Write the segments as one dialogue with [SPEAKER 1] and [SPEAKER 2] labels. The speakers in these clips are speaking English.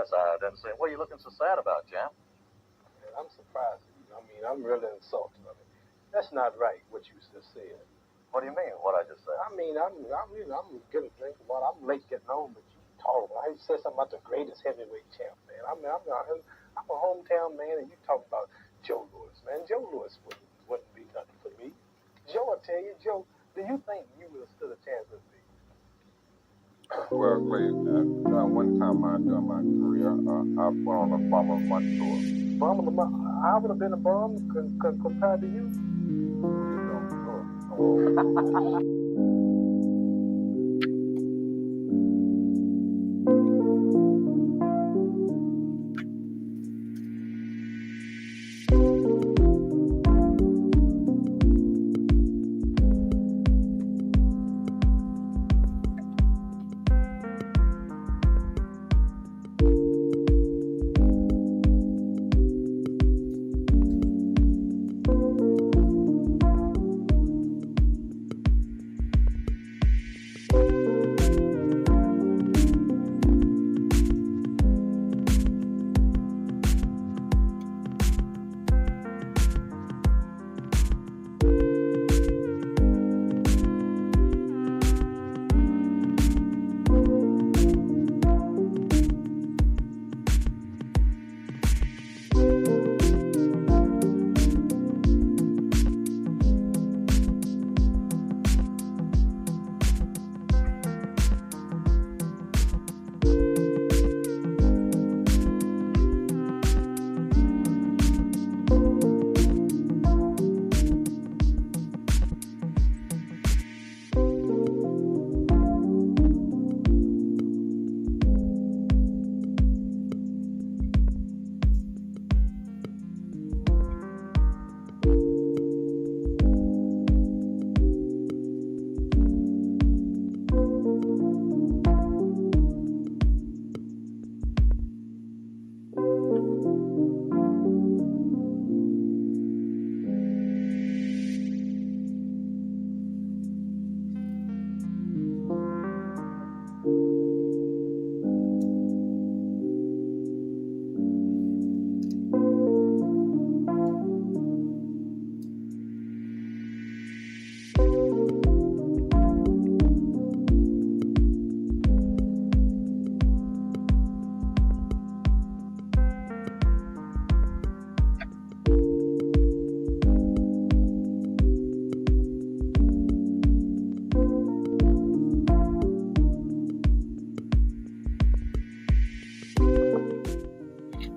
[SPEAKER 1] Yes, I didn't see. What are you looking so sad about, Jam?
[SPEAKER 2] Man, I'm surprised at you. I mean, I'm really insulted. I mean, that's not right what you just said.
[SPEAKER 1] What do you mean? What I just said?
[SPEAKER 2] I mean, I'm getting a drink of water. I'm late getting home, but you talking. I said something about the greatest heavyweight champ, man. I'm a hometown man, and you talking about Joe Louis, man. Joe Louis wouldn't be nothing for me. Joe, I tell you, Joe, do you think you would have stood a chance with me?
[SPEAKER 3] Well, wait, one time during my career, I put on a bum of my tour.
[SPEAKER 2] I would have been a bum compared to you.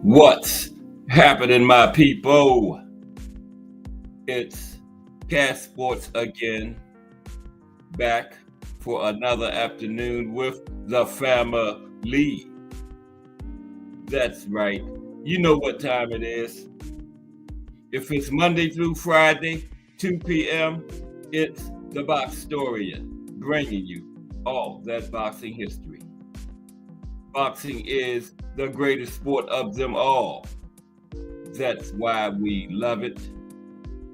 [SPEAKER 4] What's happening, my people? It's Cass Sports again, back for another afternoon with the family. That's right. You know what time it is. If it's Monday through Friday, 2 p.m., it's the Boxtorian, bringing you all that boxing history. Boxing is the greatest sport of them all. That's why we love it.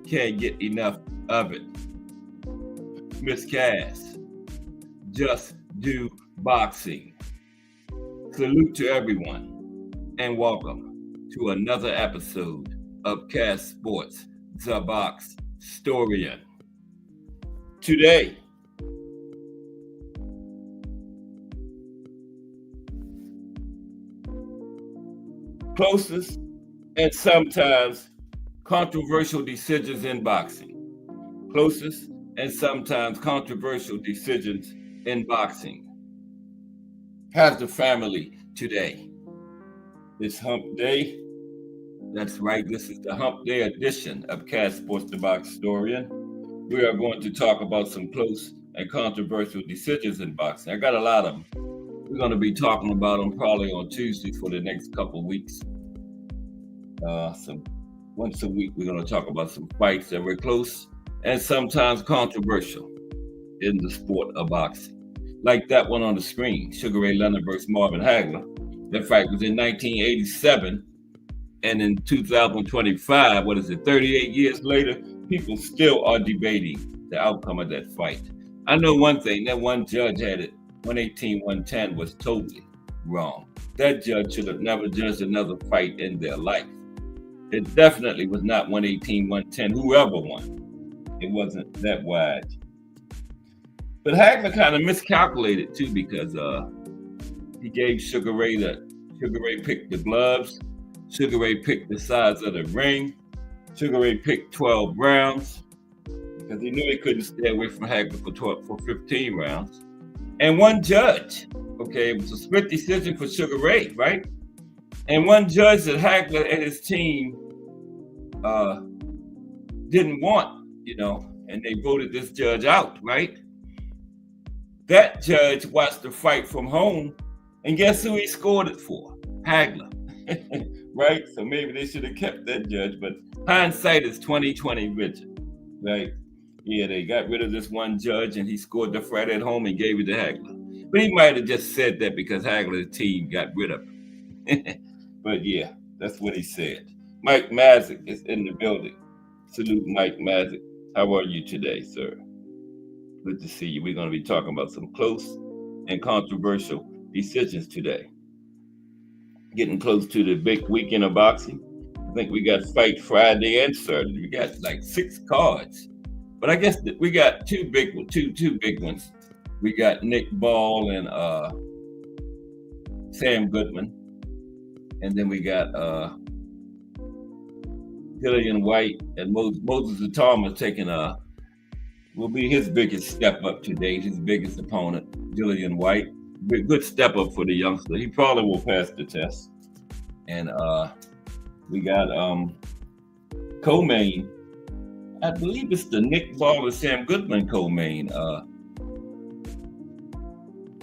[SPEAKER 4] Can't get enough of it. Miss Cass, just do boxing. Salute to everyone and welcome to another episode of Cass Sports, the Boxtorian. Today, closest and sometimes controversial decisions in boxing. Closest and sometimes controversial decisions in boxing. Has the family today. It's Hump Day. That's right, this is the Hump Day edition of Cass Sports, the Boxtorian. We are going to talk about some close and controversial decisions in boxing. I got a lot of them. We're going to be talking about them probably on Tuesday for the next couple of weeks. Once a week, we're going to talk about some fights that were close and sometimes controversial in the sport of boxing. Like that one on the screen, Sugar Ray Leonard versus Marvin Hagler. That fight was in 1987. And in 2025, 38 years later, people still are debating the outcome of that fight. I know one thing, that one judge had it 118-110 was totally wrong. That judge should have never judged another fight in their life. It definitely was not 118, 110, whoever won. It wasn't that wide. But Hagler kind of miscalculated too, because he gave Sugar Ray Sugar Ray picked the gloves. Sugar Ray picked the size of the ring. Sugar Ray picked 12 rounds because he knew he couldn't stay away from Hagler for 15 rounds. And one judge, okay, it was a split decision for Sugar Ray, right? And one judge that Hagler and his team didn't want, and they voted this judge out, right? That judge watched the fight from home, and guess who he scored it for? Hagler, right? So maybe they should have kept that judge, but hindsight is 20/20 vision, right? Yeah, they got rid of this one judge, and he scored the fight at home and gave it to Hagler. But he might have just said that because Hagler's team got rid of him. But yeah, that's what he said. Mike Mazik is in the building. Salute, Mike Mazik. How are you today, sir? Good to see you. We're going to be talking about some close and controversial decisions today. Getting close to the big weekend of boxing. I think we got Fight Friday and Saturday. We got like 6 cards. But I guess we got two big ones. We got Nick Ball and Sam Goodman. And then we got Dillian White and Moses Atama taking will be his biggest step up to date, his biggest opponent, Dillian White. Good step up for the youngster. He probably will pass the test. And we got co-main. I believe it's the Nick Ball and Sam Goodman co-main.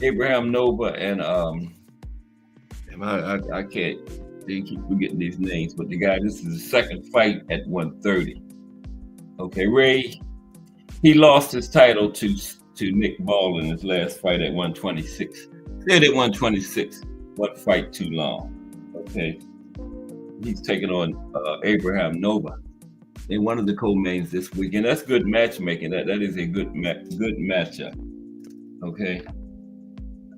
[SPEAKER 4] Abraham Nova and I can't. They keep forgetting these names, but the guy. This is the second fight at 130. Okay, Ray. He lost his title to Nick Ball in his last fight at 126. Said at 126, one fight too long. Okay, he's taking on Abraham Nova in one of the co-mains this weekend. That's good matchmaking. That is a good matchup. Okay,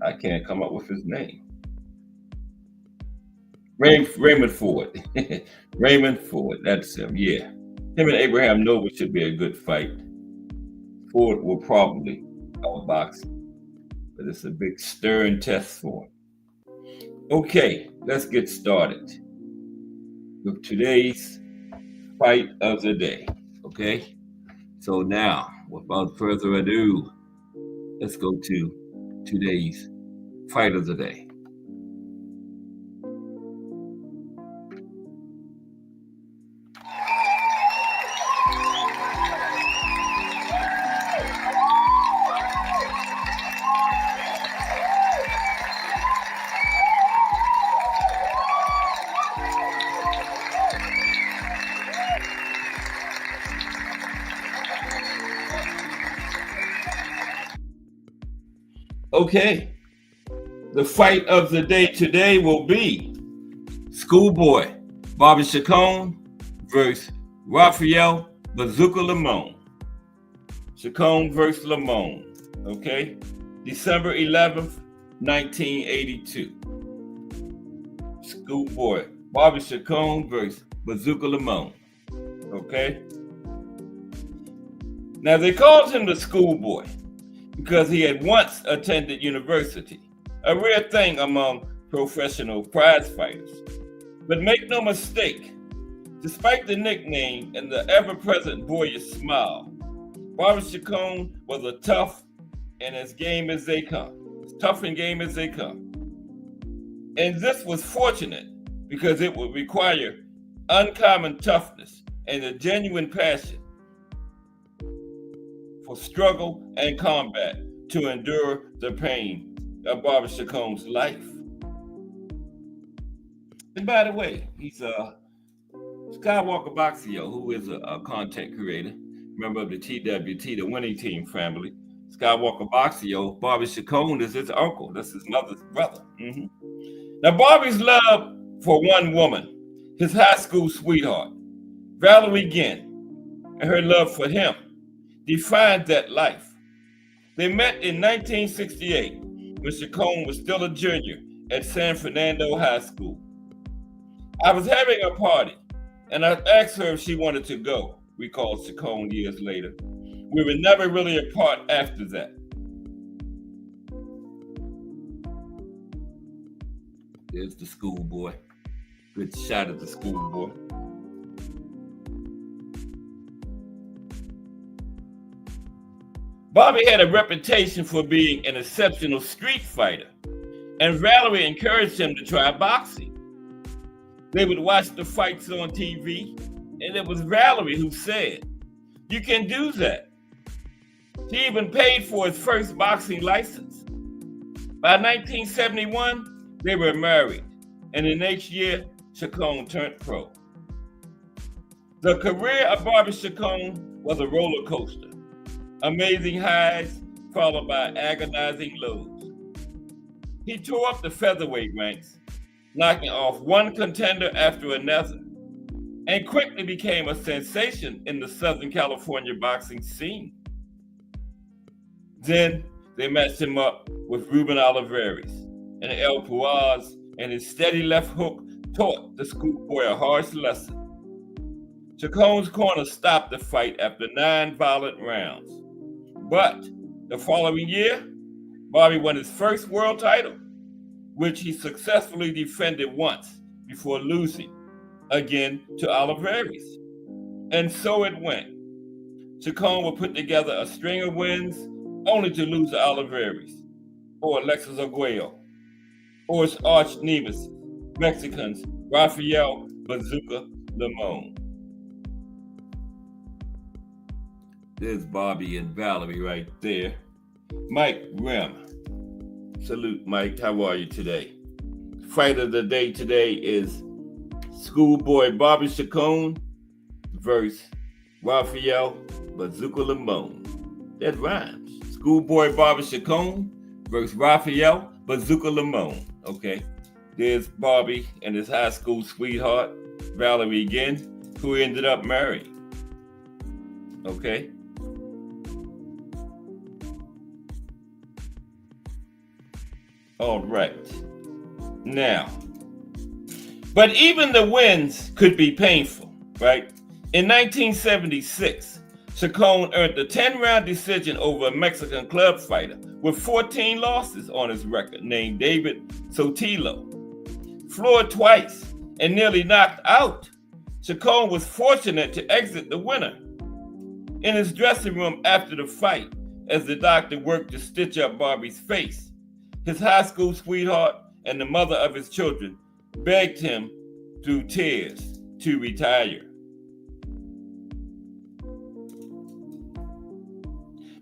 [SPEAKER 4] I can't come up with his name. Raymond Ford. Raymond Ford. That's him. Yeah, him and Abraham Nova should be a good fight. Ford will probably outbox him, but it's a big stern test for him. Okay, let's get started with today's fight of the day. Okay, so now, without further ado, let's go to today's fight of the day. Okay, the fight of the day today will be Schoolboy Bobby Chacon versus Rafael Bazooka Lemon. Chacon versus Lemon, okay? December 11th, 1982. Schoolboy Bobby Chacon versus Bazooka Lemon, okay? Now, they called him the Schoolboy because he had once attended university, a rare thing among professional prize fighters. But make no mistake, despite the nickname and the ever-present boyish smile, Bobby Chacon was a tough and as game as they come. Tough and game as they come. And this was fortunate because it would require uncommon toughness and a genuine passion for struggle and combat to endure the pain of Bobby Chacon's life. And by the way, he's Skywalker Boxio, who is a content creator, member of the TWT, the winning team family. Skywalker Boxio, Bobby Chacon is his uncle. That's his mother's brother. Now, Bobby's love for one woman, his high school sweetheart, Valerie Ginn, and her love for him defined that life. They met in 1968 when Chacon was still a junior at San Fernando High School. I was having a party, and I asked her if she wanted to go, recalls Chacon years later. We were never really apart after that. There's the schoolboy. Good shot at the schoolboy. Bobby had a reputation for being an exceptional street fighter, and Valerie encouraged him to try boxing. They would watch the fights on TV, and it was Valerie who said, "You can do that." She even paid for his first boxing license. By 1971, they were married, and the next year, Chacon turned pro. The career of Bobby Chacon was a roller coaster. Amazing highs followed by agonizing lows. He tore up the featherweight ranks, knocking off one contender after another, and quickly became a sensation in the Southern California boxing scene. Then they matched him up with Ruben Olivares, and El Puaz and his steady left hook taught the schoolboy a harsh lesson. Chacon's corner stopped the fight after 9 violent rounds. But the following year, Bobby won his first world title, which he successfully defended once before losing again to Olivares. And so it went. Chacon would put together a string of wins only to lose to Olivares, or Alexis Arguello, or his arch nemesis, Mexicans Rafael Bazooka Limon. There's Bobby and Valerie right there. Mike Rim. Salute, Mike. How are you today? Fight of the day today is schoolboy Bobby Chacon versus Rafael Bazooka Limon. That rhymes. Schoolboy Bobby Chacon versus Rafael Bazooka Limon. Okay. There's Bobby and his high school sweetheart, Valerie again, who ended up married. Okay. All right. Now, but even the wins could be painful, right? In 1976, Chacon earned a 10-round decision over a Mexican club fighter with 14 losses on his record named David Sotelo. Floored twice and nearly knocked out, Chacon was fortunate to exit the winner. In his dressing room after the fight, as the doctor worked to stitch up Bobby's face, his high school sweetheart and the mother of his children begged him through tears to retire.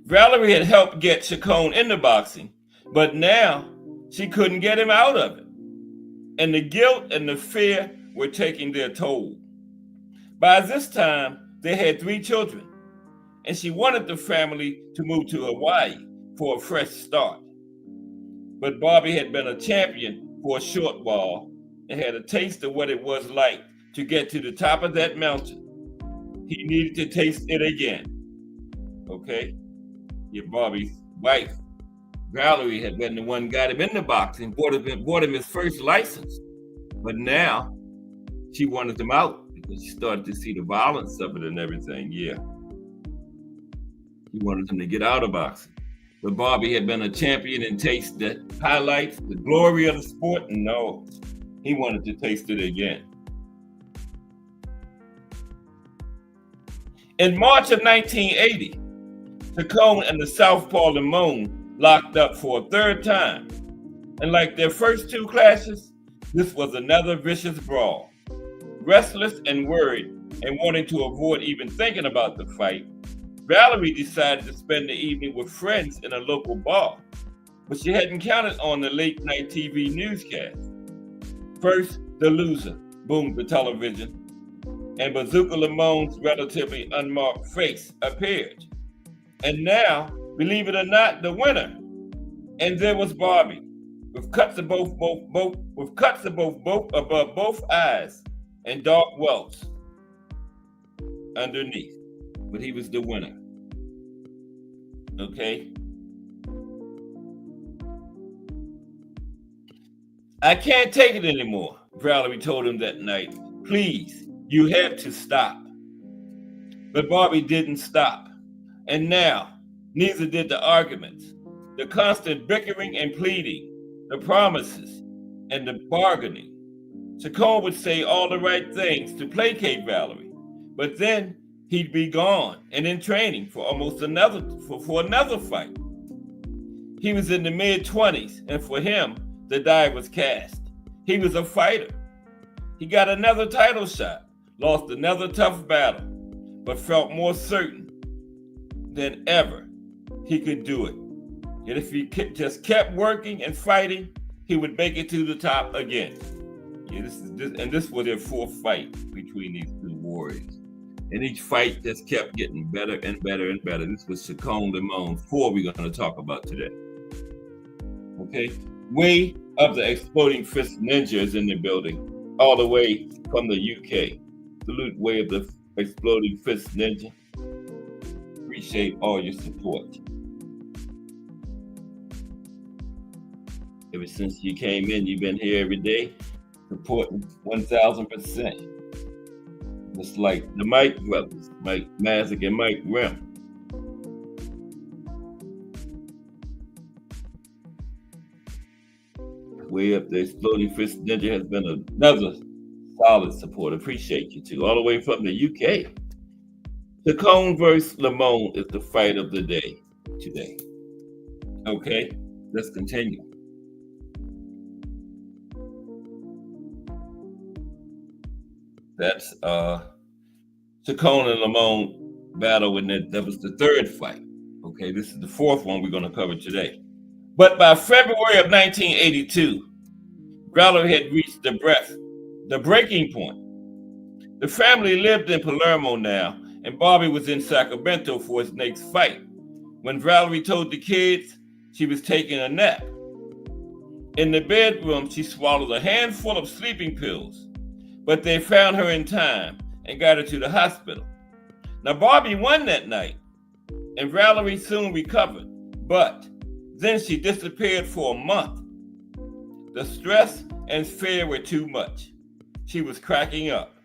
[SPEAKER 4] Valerie had helped get Chacon into boxing, but now she couldn't get him out of it. And the guilt and the fear were taking their toll. By this time, they had 3 children, and she wanted the family to move to Hawaii for a fresh start. But Bobby had been a champion for a short while and had a taste of what it was like to get to the top of that mountain. He needed to taste it again. Okay? Yeah, Bobby's wife, Valerie, had been the one who got him into boxing, bought him his first license. But now she wanted him out because she started to see the violence of it and everything. Yeah. She wanted him to get out of boxing. But Bobby had been a champion and tasted the highlights, the glory of the sport, and no, he wanted to taste it again. In March of 1980, Chacon and the Southpaw Limon locked up for a 3rd time. And like their first 2 clashes, this was another vicious brawl. Restless and worried and wanting to avoid even thinking about the fight, Valerie decided to spend the evening with friends in a local bar, but she hadn't counted on the late night TV newscast. First, the loser boomed the television, and Bazooka Limon's relatively unmarked face appeared. And now, believe it or not, the winner. And there was Bobby, with cuts above both eyes and dark welts underneath. But he was the winner. Okay? I can't take it anymore, Valerie told him that night. Please, you have to stop. But Bobby didn't stop. And now, neither did the arguments, the constant bickering and pleading, the promises, and the bargaining. Chacon would say all the right things to placate Valerie, but then he'd be gone and in training for almost another fight. He was in the mid-20s, and for him, the die was cast. He was a fighter. He got another title shot, lost another tough battle, but felt more certain than ever he could do it. And if he just kept working and fighting, he would make it to the top again. Yeah, this was their fourth fight between these two warriors. And each fight just kept getting better and better and better. This was Chacon Limon 4 we're going to talk about today. Okay? Way of the Exploding Fist Ninja is in the building, all the way from the UK. Salute Way of the Exploding Fist Ninja. Appreciate all your support. Ever since you came in, you've been here every day, supporting 1,000%. Just like the Mike brothers, Mike Mazik and Mike Rim. Way Up the Exploding Fist Ninja has been another solid support. Appreciate you too. All the way from the UK. Chacon versus Limon is the fight of the day today. Okay, let's continue. That's Chacon and Limon battle, and that was the third fight. Okay, this is the fourth one we're going to cover today. But by February of 1982, Valerie had reached the breaking point. The family lived in Palermo now, and Bobby was in Sacramento for his next fight. When Valerie told the kids she was taking a nap. In the bedroom, she swallowed a handful of sleeping pills, but they found her in time and got her to the hospital. Now, Bobby won that night, and Valerie soon recovered, but then she disappeared for a month. The stress and fear were too much. She was cracking up.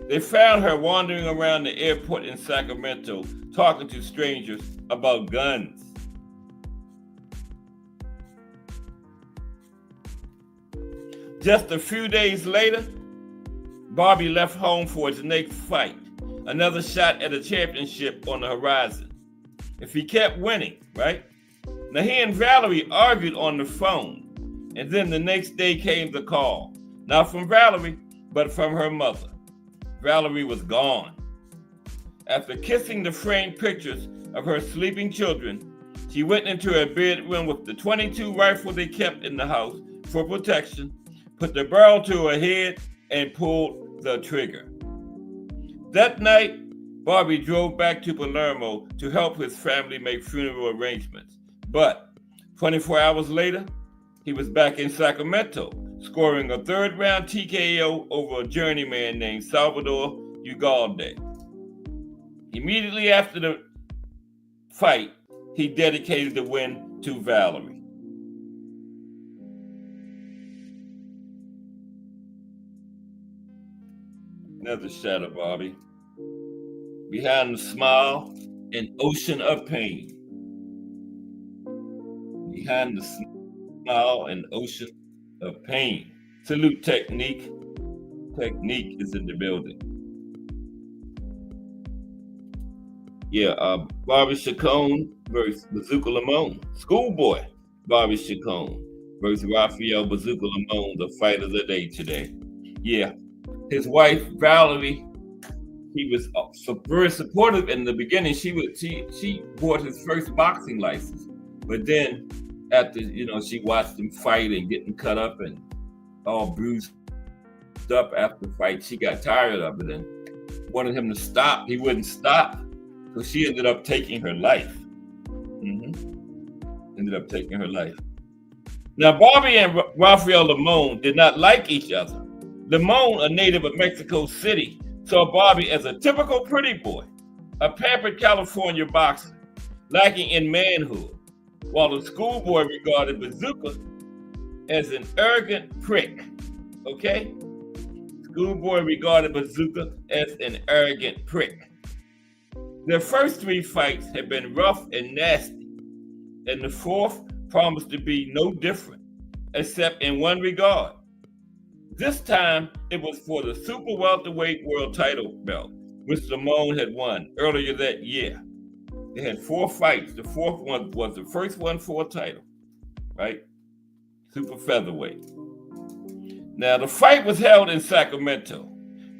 [SPEAKER 4] They found her wandering around the airport in Sacramento, talking to strangers about guns. Just a few days later, Bobby left home for his next fight, another shot at a championship on the horizon. If he kept winning, right? Now, he and Valerie argued on the phone, and then the next day came the call. Not from Valerie, but from her mother. Valerie was gone. After kissing the framed pictures of her sleeping children, she went into her bedroom with the .22 rifle they kept in the house for protection, put the barrel to her head, and pulled the trigger. That night, Bobby drove back to Palermo to help his family make funeral arrangements. But 24 hours later, he was back in Sacramento, scoring a third-round TKO over a journeyman named Salvador Ugalde. Immediately after the fight, he dedicated the win to Valerie. Another shot of Bobby. Behind the smile, an ocean of pain. Behind the smile, an ocean of pain. Salute Technique. Technique is in the building. Yeah, Bobby Chacon versus Bazooka Limon. Schoolboy Bobby Chacon versus Rafael Bazooka Limon, the fight of the day today. Yeah, his wife Valerie, he was very supportive in the beginning. She bought his first boxing license, but then after she watched him fight and getting cut up and all bruised up after the fight, she got tired of it and wanted him to stop. He wouldn't stop. So she ended up taking her life. Ended up taking her life. Now, Bobby and Rafael Limon did not like each other. Limon, a native of Mexico City, saw Bobby as a typical pretty boy, a pampered California boxer, lacking in manhood, while the schoolboy regarded Bazooka as an arrogant prick. Okay? Schoolboy regarded Bazooka as an arrogant prick. Their first 3 fights had been rough and nasty, and the fourth promised to be no different, except in one regard. This time, it was for the super welterweight world title belt, which Lamone had won earlier that year. They had 4 fights. The fourth one was the first one for a title, right? Super featherweight. Now, the fight was held in Sacramento,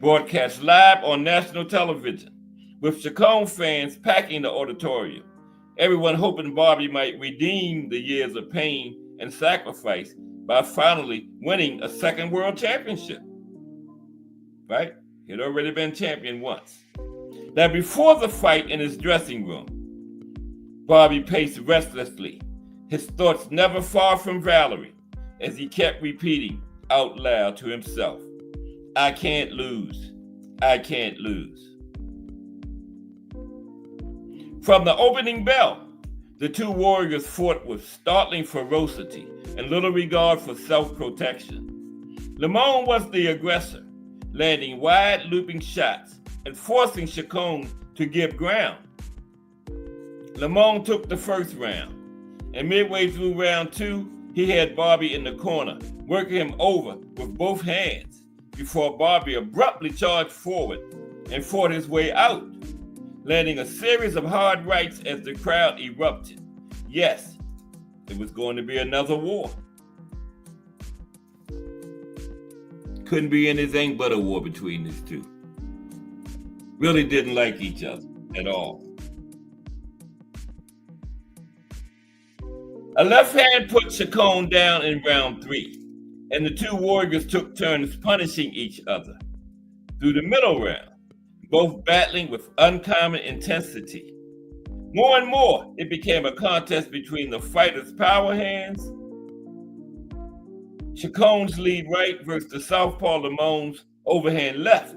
[SPEAKER 4] broadcast live on national television, with Chacon fans packing the auditorium, everyone hoping Bobby might redeem the years of pain and sacrifice by finally winning a second world championship. Right? He'd already been champion once. Now, before the fight in his dressing room, Bobby paced restlessly, his thoughts never far from Valerie, as he kept repeating out loud to himself, "I can't lose. I can't lose." From the opening bell, the 2 warriors fought with startling ferocity and little regard for self-protection. Lamone was the aggressor, landing wide looping shots and forcing Chacon to give ground. Lamone took the first round, and midway through round 2, he had Bobby in the corner, working him over with both hands, before Bobby abruptly charged forward and fought his way out, landing a series of hard rights as the crowd erupted. Yes, it was going to be another war. Couldn't be anything but a war between these two. Really didn't like each other at all. A left hand put Chacon down in round 3, and the 2 warriors took turns punishing each other. Through the middle round, both battling with uncommon intensity. More and more, it became a contest between the fighters' power hands, Chacon's lead right versus the southpaw Lamone's overhand left.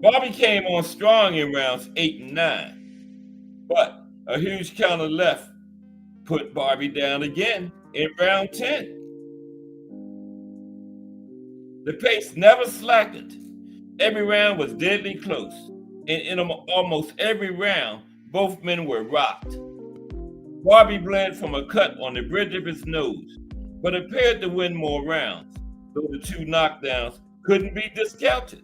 [SPEAKER 4] Bobby came on strong in rounds 8 and 9, but a huge counter left put Bobby down again in round 10. The pace never slackened. Every round was deadly close, and in almost every round, both men were rocked. Bobby bled from a cut on the bridge of his nose, but appeared to win more rounds, though the 2 knockdowns couldn't be discounted.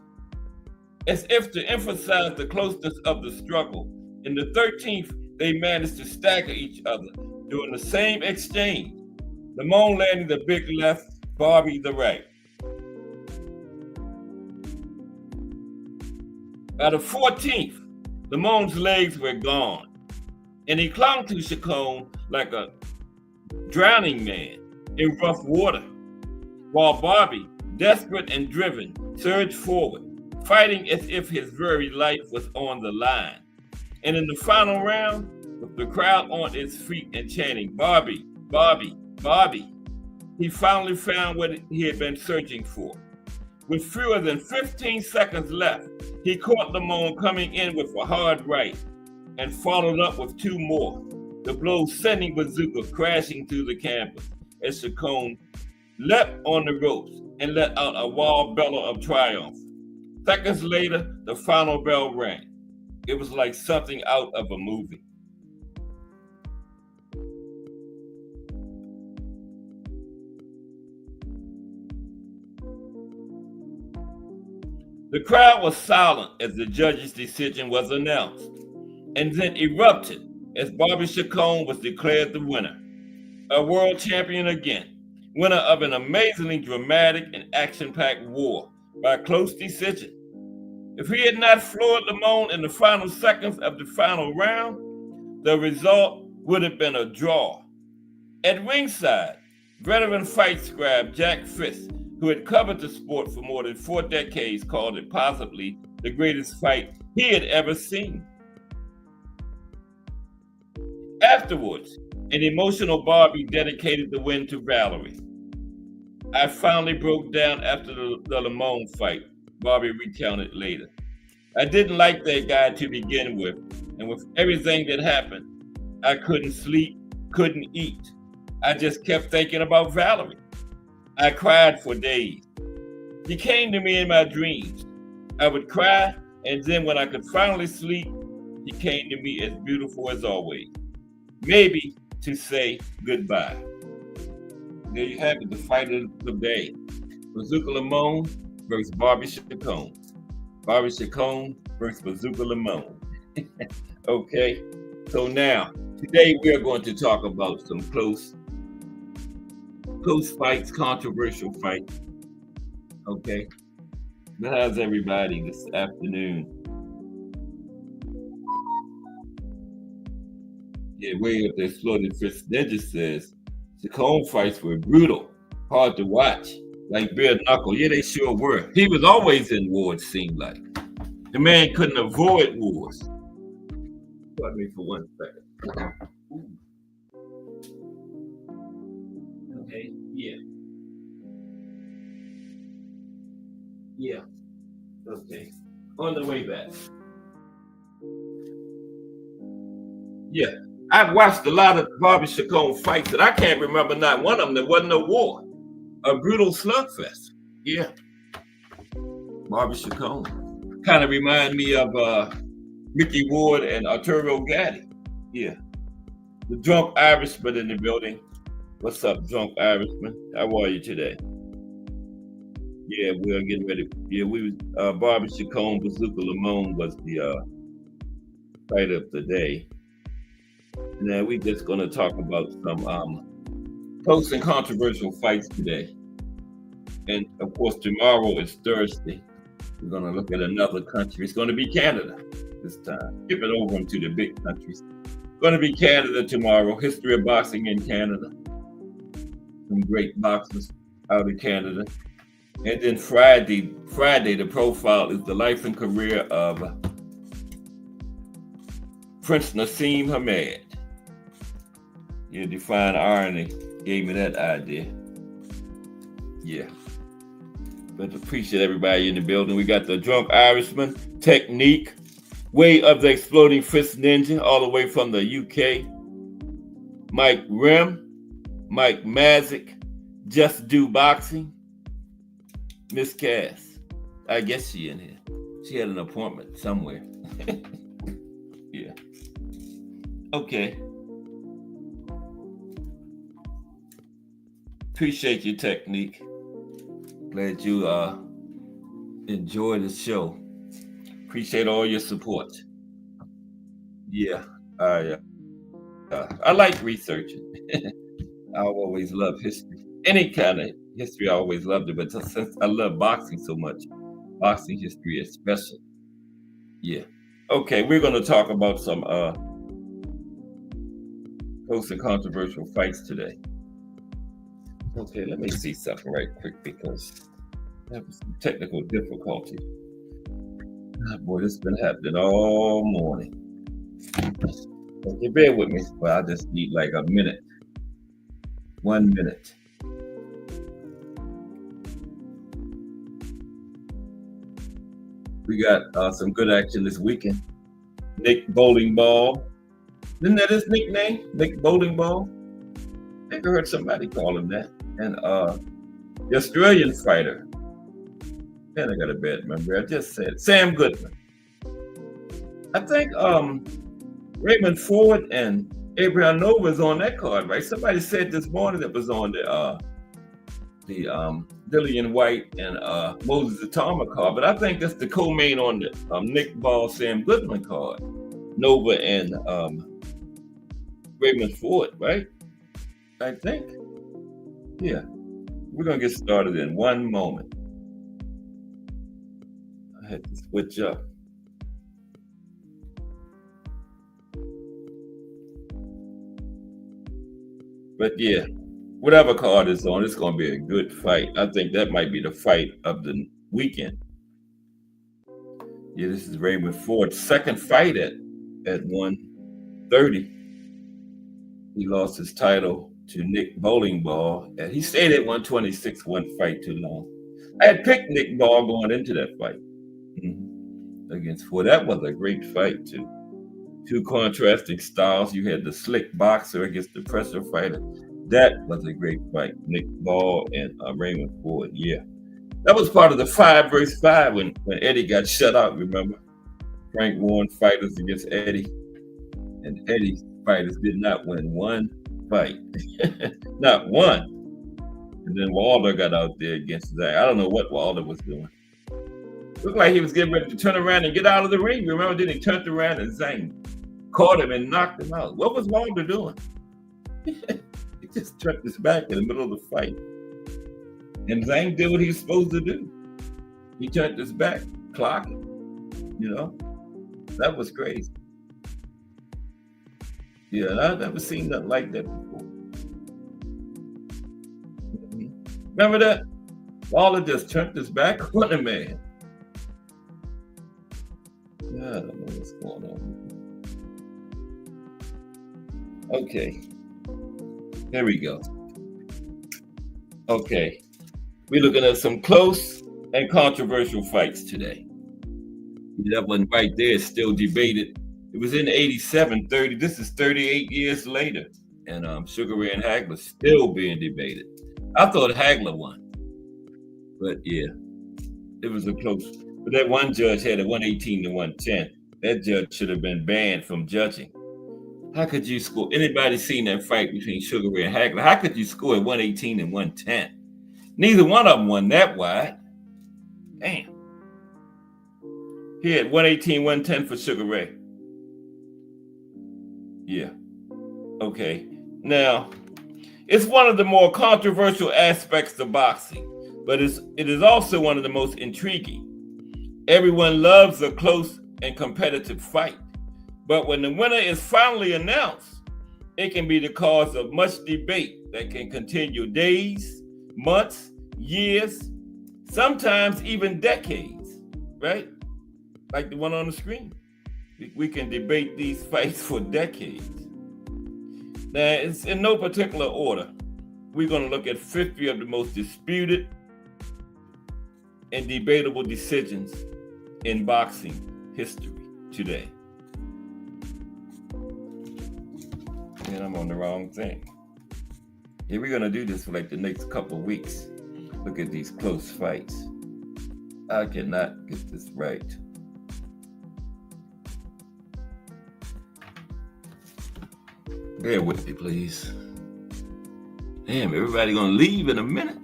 [SPEAKER 4] As if to emphasize the closeness of the struggle, in the 13th, they managed to stagger each other during the same exchange, Lamone landing the big left, Bobby the right. By the 14th, Lamone's legs were gone, and he clung to Chacon like a drowning man in rough water, while Bobby, desperate and driven, surged forward, fighting as if his very life was on the line. And in the final round, with the crowd on its feet and chanting, "Bobby, Bobby, Bobby," he finally found what he had been searching for. With fewer than 15 seconds left, he caught Lamone coming in with a hard right and followed up with 2 more, the blow sending Bazooka crashing through the canvas as Chacon leapt on the ropes and let out a wild bellow of triumph. Seconds later, the final bell rang. It was like something out of a movie. The crowd was silent as the judge's decision was announced, and then erupted as Bobby Chacon was declared the winner. A world champion again, winner of an amazingly dramatic and action-packed war by close decision. If he had not floored Lamone in the final seconds of the final round, the result would have been a draw. At ringside, veteran fight scribe Jack Fisk, who had covered the sport for more than 4 decades, called it possibly the greatest fight he had ever seen. Afterwards, an emotional Bobby dedicated the win to Valerie. "I finally broke down after the Lamone fight," Bobby recounted later. "I didn't like that guy to begin with, and with everything that happened, I couldn't sleep, couldn't eat. I just kept thinking about Valerie. I cried for days. She came to me in my dreams. I would cry, and then when I could finally sleep, she came to me as beautiful as always. Maybe to say goodbye. There you have it, the fight of the day. Bazooka Limon versus Barbie Chacon. Barbie Chacon versus Bazooka Limon. Okay, so now, today we are going to talk about some close fights, controversial fights. Okay, but how's everybody this afternoon? Yeah, way up there, Exploding Fritz Ninja says, Chacon fights were brutal, hard to watch, like bare knuckle. Yeah, they sure were. He was always in war, it seemed like. The man couldn't avoid wars. Pardon me for 1 second. Okay, yeah. Yeah, okay. On the way back. Yeah, I've watched a lot of Barbie Chacon fights, and I can't remember not one of them. There wasn't no war. A brutal slugfest. Yeah. Barbie Chacon. Kind of remind me of Mickey Ward and Arturo Gatti. Yeah. The drunk Irishman in the building. What's up, drunk Irishman? How are you today? Yeah, we're getting ready. Yeah, we was Barbie Chacon, Bazooka Limon was the fight of the day. Now we're just going to talk about some close and controversial fights today. And of course, tomorrow is Thursday. We're going to look at another country. It's going to be Canada this time. Skip it over into the big countries. Going to be Canada tomorrow. History of boxing in Canada. Some great boxers out of Canada. And then Friday, the profile is the life and career of Prince Nassim Hamed. Yeah, Define Irony gave me that idea. Yeah. But appreciate everybody in the building. We got the Drunk Irishman, Technique, Way of the Exploding Fist Ninja, all the way from the UK. Mike Rim, Mike Mazik, Just Do Boxing, Miss Cass. I guess she in here. She had an appointment somewhere. Yeah. Okay. Appreciate your Technique. Glad you enjoy the show. Appreciate all your support. Yeah, I like researching. I always love history. Any kind of history, I always loved it. But since I love boxing so much, boxing history especially. Yeah. Okay, we're going to talk about some close and controversial fights today. Okay, let me see something right quick because I have some technical difficulties. Oh, boy, this has been happening all morning. Okay, bear with me. Well, I just need like a minute. 1 minute. We got some good action this weekend. Nick Bowling Ball. Isn't that his nickname? Nick Bowling Ball? I think I heard somebody call him that. And the Australian fighter. Man, I got a bad memory. I just said Sam Goodman. I think Raymond Ford and Abraham Nova is on that card, right? Somebody said this morning that was on the Dillian White and Moses Atama card, but I think that's the co-main on the Nick Ball Sam Goodman card. Nova and Raymond Ford, right? I think. Yeah. We're gonna get started in 1 moment. I had to switch up. But yeah, whatever card is on, it's going to be a good fight. I think that might be the fight of the weekend. Yeah, this is Raymond Ford's second fight at 130. He lost his title to Nick Bowling Ball, and he stayed at 126, one fight too long. I had picked Nick Ball going into that fight against Ford. That was a great fight too. Two contrasting styles. You had the slick boxer against the pressure fighter. That was a great fight. Nick Ball and Raymond Ford. Yeah. That was part of the 5 versus 5 when Eddie got shut out, remember? Frank Warren fighters against Eddie. And Eddie's fighters did not win one fight. Not one. And then Wilder got out there against Zhang. I don't know what Wilder was doing. Looked like he was getting ready to turn around and get out of the ring. Remember, then he turned around and Zhang caught him and knocked him out. What was Wilder doing? He just turned his back in the middle of the fight. And Zhang did what he was supposed to do. He turned his back, clocking. You know? That was crazy. Yeah, I've never seen nothing like that before. Remember that? Wilder just turned his back on the man. I don't know what's going on. Okay. Here we go. Okay. We're looking at some close and controversial fights today. That one right there is still debated. It was in 87, this is 38 years later. And Sugar Ray and Hagler still being debated. I thought Hagler won. But yeah, it was a close. But that one judge had a 118 to 110. That judge should have been banned from judging. How could you score? Anybody seen that fight between Sugar Ray and Hagler? How could you score at 118 and 110? Neither one of them won that wide. Damn. He had 118, 110 for Sugar Ray. Yeah. Okay. Now, it's one of the more controversial aspects of boxing, but it is also one of the most intriguing. Everyone loves a close and competitive fight, but when the winner is finally announced, it can be the cause of much debate that can continue days, months, years, sometimes even decades, right? Like the one on the screen. We can debate these fights for decades. Now, it's in no particular order. We're going to look at 50 of the most disputed and debatable decisions in boxing history today. And I'm on the wrong thing. Yeah, we're going to do this for like the next couple of weeks. Look at these close fights. I cannot get this right. Bear with me, please. Damn, everybody gonna leave in a minute.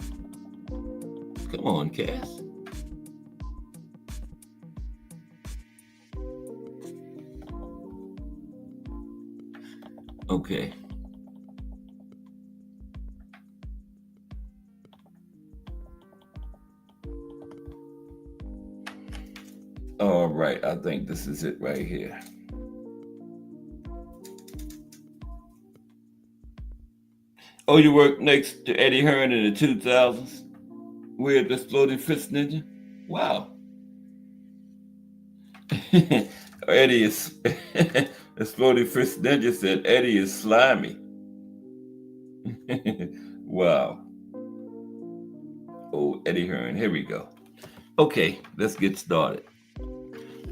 [SPEAKER 4] Come on, Cass. Okay. All right, I think this is it right here. Oh, you worked next to Eddie Hearn in the 2000s? With the Exploding Fist Ninja? Wow. Eddie is Exploding Fist Ninja said Eddie is slimy. Wow. Oh, Eddie Hearn. Here we go. Okay, let's get started.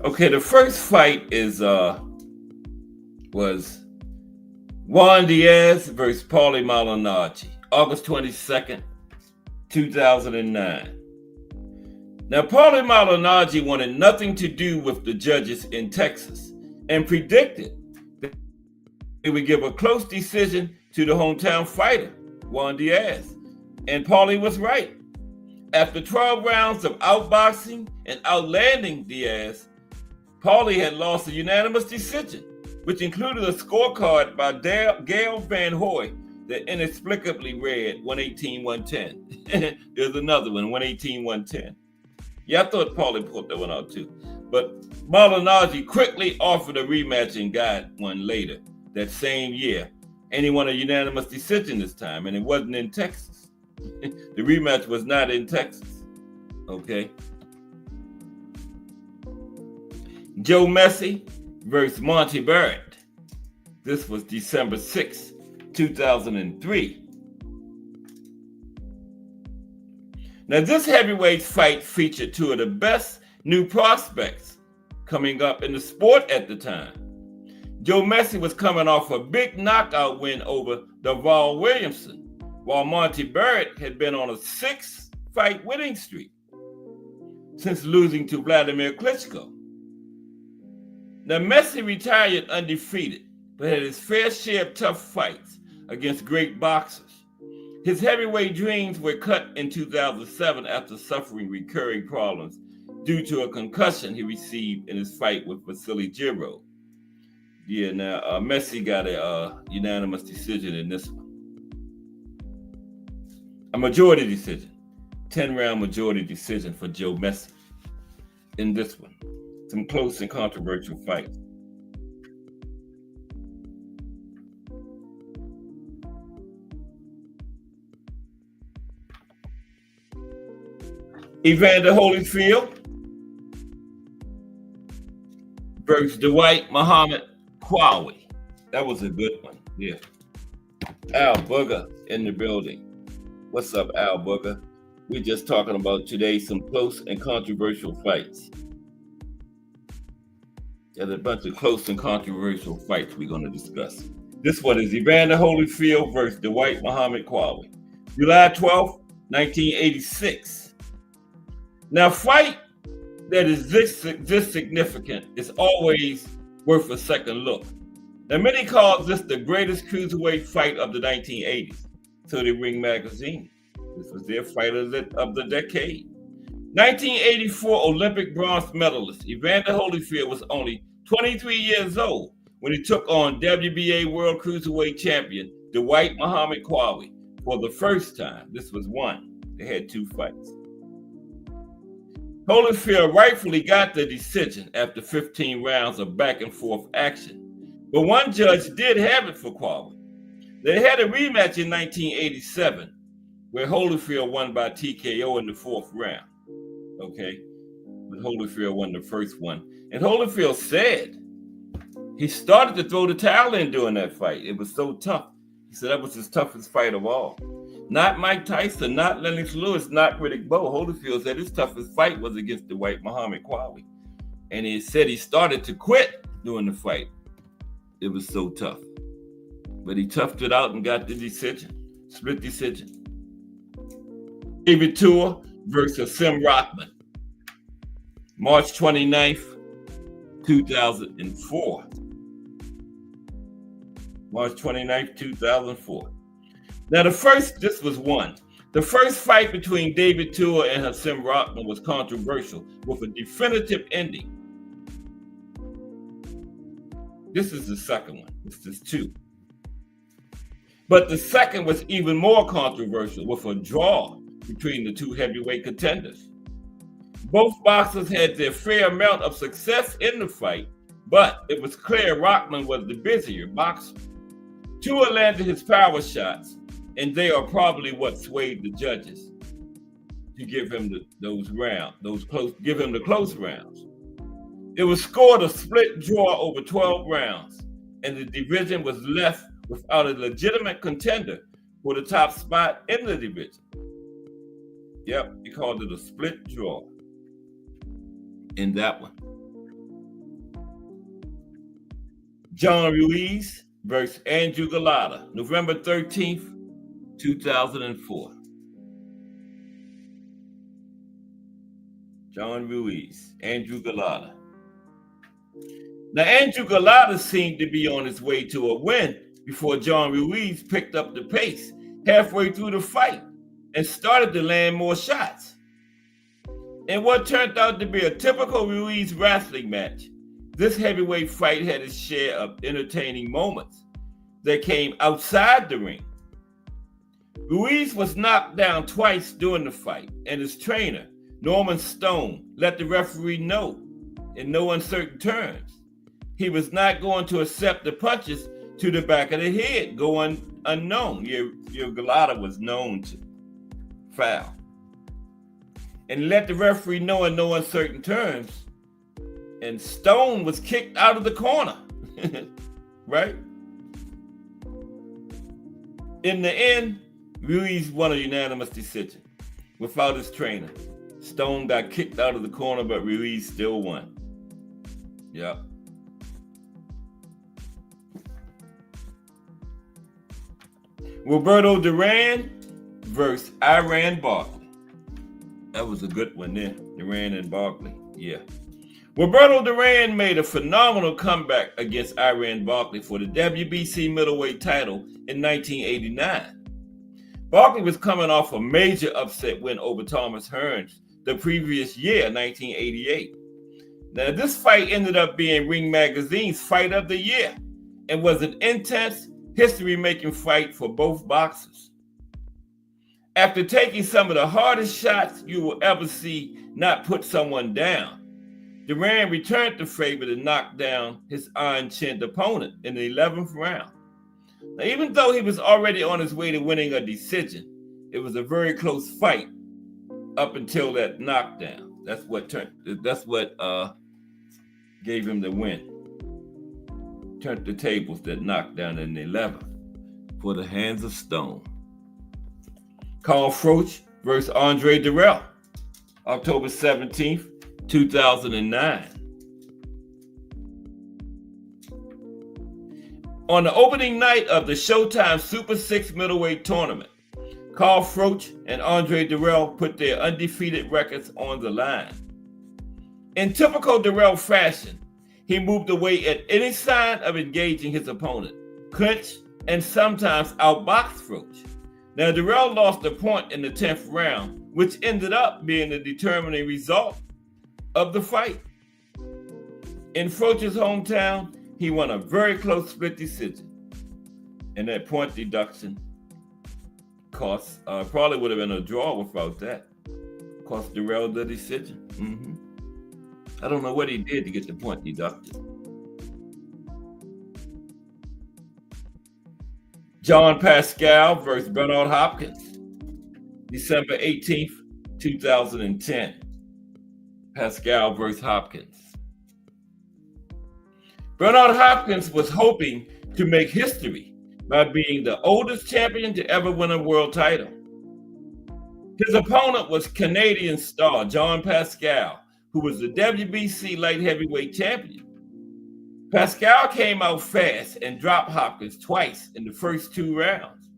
[SPEAKER 4] Okay, the first fight was Juan Diaz versus Paulie Malignaggi, August 22nd, 2009. Now, Paulie Malignaggi wanted nothing to do with the judges in Texas and predicted that they would give a close decision to the hometown fighter, Juan Diaz. And Paulie was right. After 12 rounds of outboxing and outlanding Diaz, Paulie had lost a unanimous decision, which included a scorecard by Gail Van Hoy that inexplicably read 118-110. There's another one, 118-110. Yeah, I thought Paulie pulled that one out too. But Malignaggi quickly offered a rematch and got one later that same year. And he won a unanimous decision this time, and it wasn't in Texas. The rematch was not in Texas. Okay. Joe Messi versus Monty Barrett. This was December 6, 2003. Now, this heavyweight fight featured two of the best new prospects coming up in the sport at the time. Joe Messi was coming off a big knockout win over Deval Williamson, while Monty Barrett had been on a 6-fight winning streak since losing to Vladimir Klitschko. Now, Messi retired undefeated, but had his fair share of tough fights against great boxers. His heavyweight dreams were cut in 2007 after suffering recurring problems due to a concussion he received in his fight with Vasily Giro. Yeah, now Messi got a unanimous decision in this one. A majority decision, 10-round majority decision for Joe Messi in this one. Some close and controversial fights. Evander Holyfield versus Dwight Muhammad Quali. That was a good one. Yeah. Al Booger in the building. What's up, Al Booger? We're just talking about today some close and controversial fights. There's a bunch of close and controversial fights we're going to discuss. This one is Evander Holyfield versus Dwight Muhammad Quali. July 12th, 1986. Now, fight that is this significant is always worth a second look. Now, many call this the greatest cruiserweight fight of the 1980s. So did Ring Magazine. This was their fight of the decade. 1984 Olympic bronze medalist Evander Holyfield was only 23 years old when he took on WBA World Cruiserweight Champion Dwight Muhammad Quali for the first time. This was one. They had 2 fights. Holyfield rightfully got the decision after 15 rounds of back and forth action, but one judge did have it for Quali. They had a rematch in 1987 where Holyfield won by TKO in the 4th round. Okay, but Holyfield won the first one. And Holyfield said he started to throw the towel in during that fight. It was so tough. He said that was his toughest fight of all. Not Mike Tyson, not Lennox Lewis, not Riddick Bowe. Holyfield said his toughest fight was against Dwight Muhammad Quali. And he said he started to quit during the fight. It was so tough. But he toughed it out and got the decision. Split decision. David Tua versus Sim Rockman. March 29th, 2004. March 29th, 2004. Now, this was one. The first fight between David Tua and Hasim Rahman was controversial with a definitive ending. This is the second one. This is 2. But the second was even more controversial with a draw between the 2 heavyweight contenders. Both boxers had their fair amount of success in the fight, but it was clear Rahman was the busier boxer. Tua landed his power shots, and they are probably what swayed the judges to give him give him the close rounds. It was scored a split draw over 12 rounds, and the division was left without a legitimate contender for the top spot in the division. Yep, he called it a split draw in that one. John Ruiz versus Andrew Golota, November 13th, 2004. John Ruiz, Andrew Golota. Now, Andrew Golota seemed to be on his way to a win before John Ruiz picked up the pace halfway through the fight and started to land more shots. In what turned out to be a typical Ruiz wrestling match, this heavyweight fight had its share of entertaining moments that came outside the ring. Ruiz was knocked down twice during the fight, and his trainer, Norman Stone, let the referee know in no uncertain terms he was not going to accept the punches to the back of the head going unknown. Your Golota was known to foul. And let the referee know in no uncertain terms. And Stone was kicked out of the corner. Right? In the end, Ruiz won a unanimous decision without his trainer. Stone got kicked out of the corner, but Ruiz still won. Yep. Roberto Duran versus Iran Barkley. That was a good one there. Duran and Barkley. Yeah. Roberto Duran made a phenomenal comeback against Iran Barkley for the WBC middleweight title in 1989. Barkley was coming off a major upset win over Thomas Hearns the previous year, 1988. Now, this fight ended up being Ring Magazine's Fight of the Year and was an intense, history-making fight for both boxers. After taking some of the hardest shots you will ever see not put someone down, Duran returned the favor to knock down his iron-chinned opponent in the 11th round. Now, even though he was already on his way to winning a decision, it was a very close fight up until that knockdown. That's what gave him the win. Turned the tables that knockdown in the 11th for the hands of stone. Carl Froch versus Andre Dirrell, October 17th, 2009. On the opening night of the Showtime Super 6 middleweight tournament, Carl Froch and Andre Dirrell put their undefeated records on the line. In typical Dirrell fashion, he moved away at any sign of engaging his opponent, clinched, and sometimes outboxed Froch. Now, Dirrell lost a point in the 10th round, which ended up being the determining result of the fight. In Froch's hometown, he won a very close split decision. And that point deduction cost, probably would have been a draw without that. Cost Dirrell the decision. I don't know what he did to get the point deducted. John Pascal versus Bernard Hopkins, December 18th, 2010. Pascal versus Hopkins. Bernard Hopkins was hoping to make history by being the oldest champion to ever win a world title. His opponent was Canadian star John Pascal, who was the WBC light heavyweight champion. Pascal came out fast and dropped Hopkins twice in the first 2 rounds.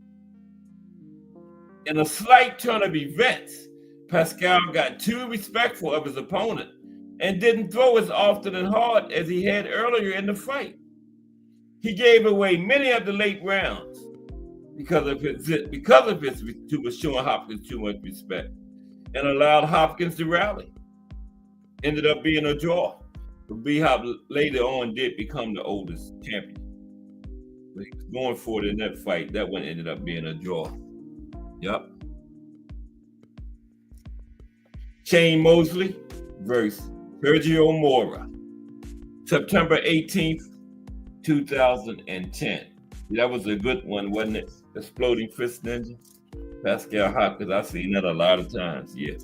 [SPEAKER 4] In a slight turn of events, Pascal got too respectful of his opponent and didn't throw as often and hard as he had earlier in the fight. He gave away many of the late rounds because of his showing Hopkins too much respect and allowed Hopkins to rally. Ended up being a draw. But B-Hop later on did become the oldest champion. But he was going for it in that fight. That one ended up being a draw. Yep. Shane Mosley versus Sergio Mora, September 18th, 2010. That was a good one, wasn't it? Exploding Fist Ninja. Pascal Hopkins, I've seen that a lot of times. Yeah.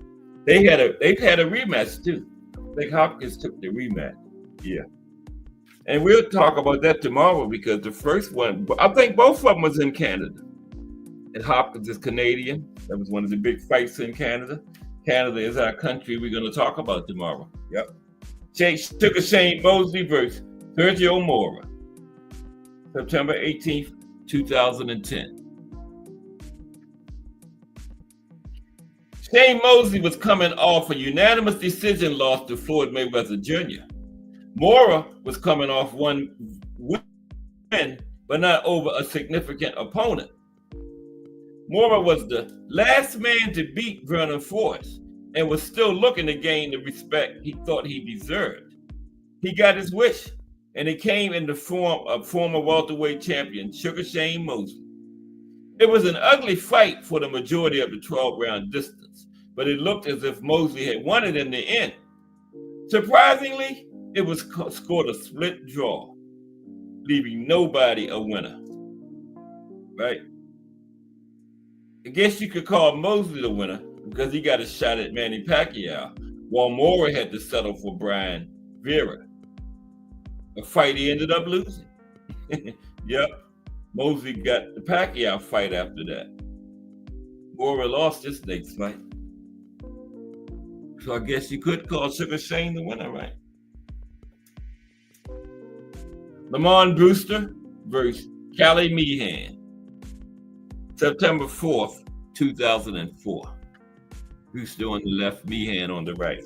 [SPEAKER 4] They've had a rematch too. I think Hopkins took the rematch. Yeah. And we'll talk about that tomorrow because the first one, I think both of them was in Canada. And Hopkins is Canadian. That was one of the big fights in Canada. Canada is our country we're going to talk about tomorrow. Yep. Took a Shane Mosley versus Sergio Mora, September 18th, 2010. Shane Mosley was coming off a unanimous decision loss to Floyd Mayweather Jr. Mora was coming off one win, but not over a significant opponent. Mora was the last man to beat Vernon Forrest and was still looking to gain the respect he thought he deserved. He got his wish, and it came in the form of former welterweight champion Sugar Shane Mosley. It was an ugly fight for the majority of the 12-round distance, but it looked as if Mosley had won it in the end. Surprisingly, it was scored a split draw, leaving nobody a winner. Right? I guess you could call Mosley the winner because he got a shot at Manny Pacquiao, while Mora had to settle for Brian Vera, a fight he ended up losing. Yep. Mosley got the Pacquiao fight after that. Mora lost his next fight. So I guess you could call Sugar Shane the winner, right? Lamont Brewster versus Cali Meehan, September 4th, 2004. Brewster on the left, Meehan on the right.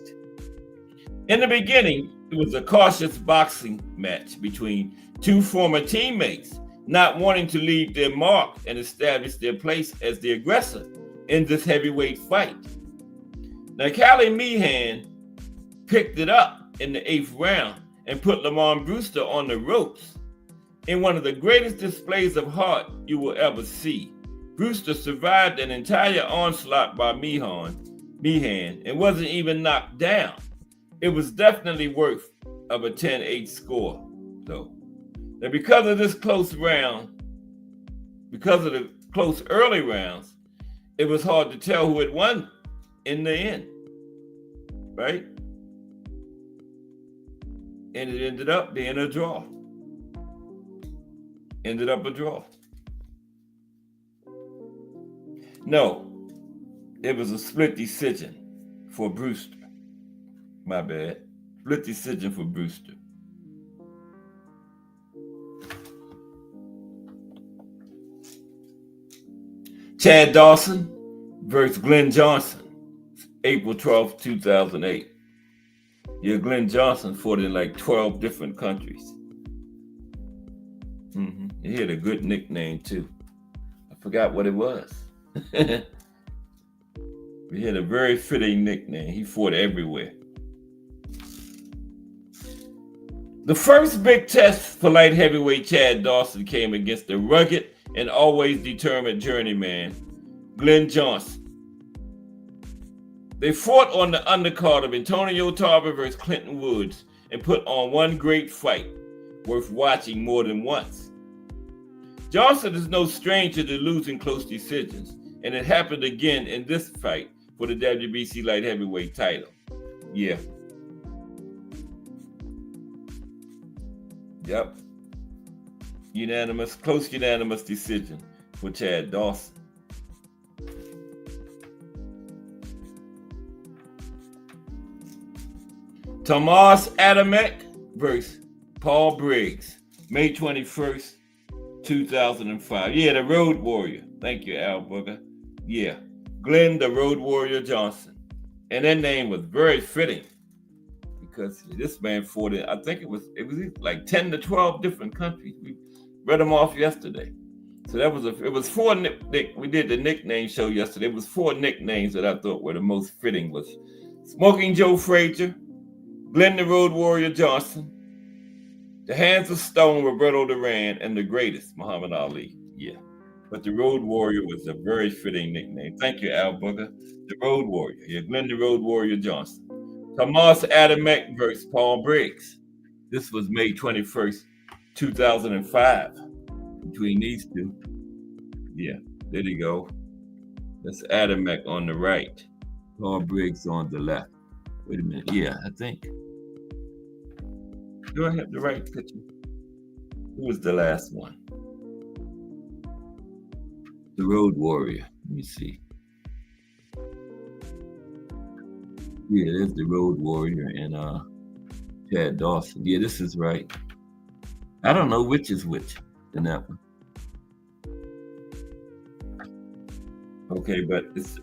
[SPEAKER 4] In the beginning, it was a cautious boxing match between two former teammates not wanting to leave their mark and establish their place as the aggressor in this heavyweight fight. Now, Callie Meehan picked it up in the 8th round and put Lamont Brewster on the ropes. In one of the greatest displays of heart you will ever see, Brewster survived an entire onslaught by Meehan and wasn't even knocked down. It was definitely worth of a 10-8 score, though. Now, because of this close round, because of the close early rounds, it was hard to tell who had won in the end, right? And it ended up being a draw. Ended up a draw. No, it was a split decision for Brewster. My bad. Split decision for Brewster. Chad Dawson versus Glenn Johnson, April 12th, 2008. Yeah, Glenn Johnson fought in like 12 different countries. He had a good nickname too. I forgot what it was. He had a very fitting nickname. He fought everywhere. The first big test for light heavyweight Chad Dawson came against the rugged and always determined journeyman, Glenn Johnson. They fought on the undercard of Antonio Tarver versus Clinton Woods and put on one great fight worth watching more than once. Johnson is no stranger to losing close decisions, and it happened again in this fight for the WBC light heavyweight title. Yeah. Yep. Close unanimous decision for Chad Dawson. Tomas Adamek versus Paul Briggs, May 21st, 2005. Yeah, the Road Warrior. Thank you, Al Booger. Yeah, Glenn the Road Warrior Johnson. And that name was very fitting because this man fought in, I think it was like 10 to 12 different countries. We read them off yesterday. So it was four, we did the nickname show yesterday. It was 4 nicknames that I thought were the most fitting was Smoking Joe Frazier, Glenn the Road Warrior Johnson, The Hands of Stone, Roberto Duran, and the greatest, Muhammad Ali. Yeah. But the Road Warrior was a very fitting nickname. Thank you, Al Booger. The Road Warrior. Yeah, Glenn the Road Warrior Johnson. Tomas Adamek versus Paul Briggs. This was May 21st, 2005. Between these two. Yeah, there you go. That's Adamek on the right. Paul Briggs on the left. Wait a minute. Yeah, I think. Do I have the right picture? Who was the last one? The Road Warrior. Let me see. Yeah, there's the Road Warrior and Chad Dawson. Yeah, this is right. I don't know which is which in that one. Okay, but it's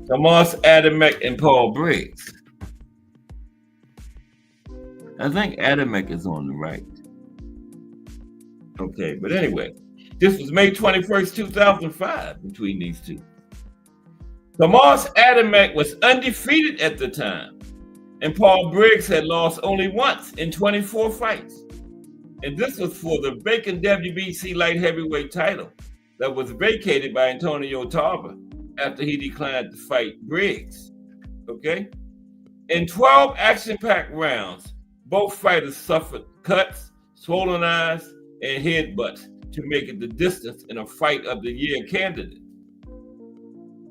[SPEAKER 4] Tomas Adamek and Paul Briggs. I think Adamek is on the right. Okay, but anyway, this was May 21st, 2005 between these two. Tomas Adamek was undefeated at the time, and Paul Briggs had lost only once in 24 fights. And this was for the vacant WBC light heavyweight title that was vacated by Antonio Tarver after he declined to fight Briggs. Okay? In 12 action-packed rounds, both fighters suffered cuts, swollen eyes, and headbutts to make it the distance in a Fight of the Year candidate.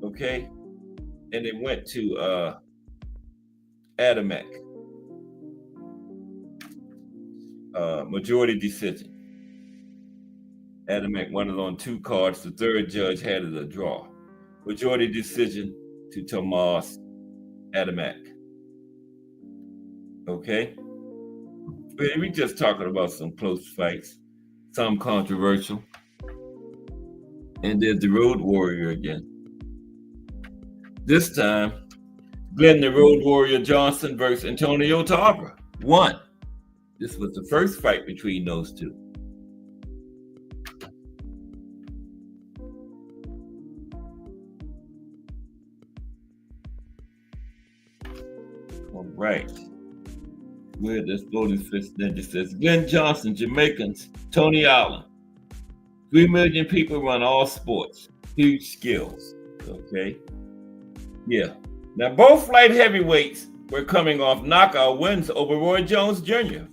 [SPEAKER 4] Okay? And it went to Adamek. Majority decision. Adamek won it on 2 cards. The third judge had it a draw. Majority decision to Tomas Adamek. Okay? We're just talking about some close fights, some controversial. And there's the Road Warrior again. This time, Glenn the Road Warrior Johnson versus Antonio Tarver won. This was the first fight between those two. All right. Where this Golden Fist Ninja says, Glenn Johnson, Jamaicans, Tony Allen. 3 million people run all sports. Huge skills. Okay. Yeah. Now, both light heavyweights were coming off knockout wins over Roy Jones Jr.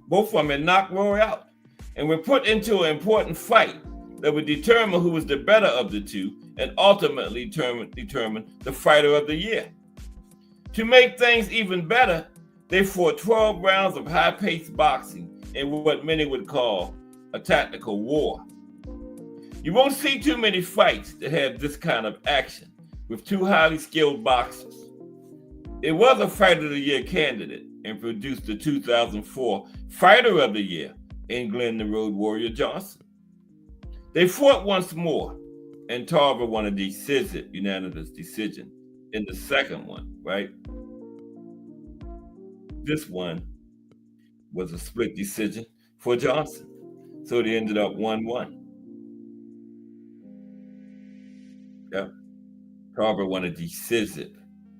[SPEAKER 4] Both of them had knocked Roy out and were put into an important fight that would determine who was the better of the two and ultimately determine the fighter of the year. To make things even better, they fought 12 rounds of high-paced boxing in what many would call a tactical war. You won't see too many fights that have this kind of action with two highly skilled boxers. It was a Fighter of the Year candidate and produced the 2004 Fighter of the Year in Glenn the Road Warrior Johnson. They fought once more, and Tarver won a unanimous decision in the second one, right? This one was a split decision for Johnson, so they ended up 1-1. Yeah. Tarver won a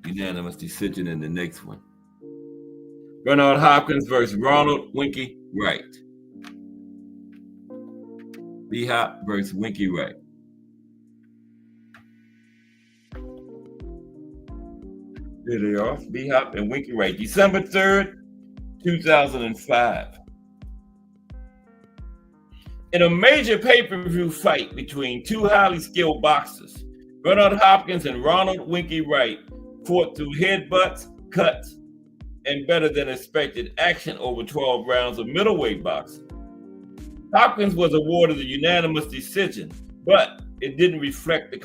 [SPEAKER 4] unanimous decision in the next one. Bernard Hopkins versus Ronald Winky Wright. B-Hop versus Winky Wright. There they are, B-Hop and Winky Wright. December 3rd, 2005. In a major pay-per-view fight between two highly skilled boxers, Bernard Hopkins and Ronald Winky Wright fought through headbutts, cuts, and better than expected action over 12 rounds of middleweight boxing. Hopkins was awarded a unanimous decision, but it didn't reflect the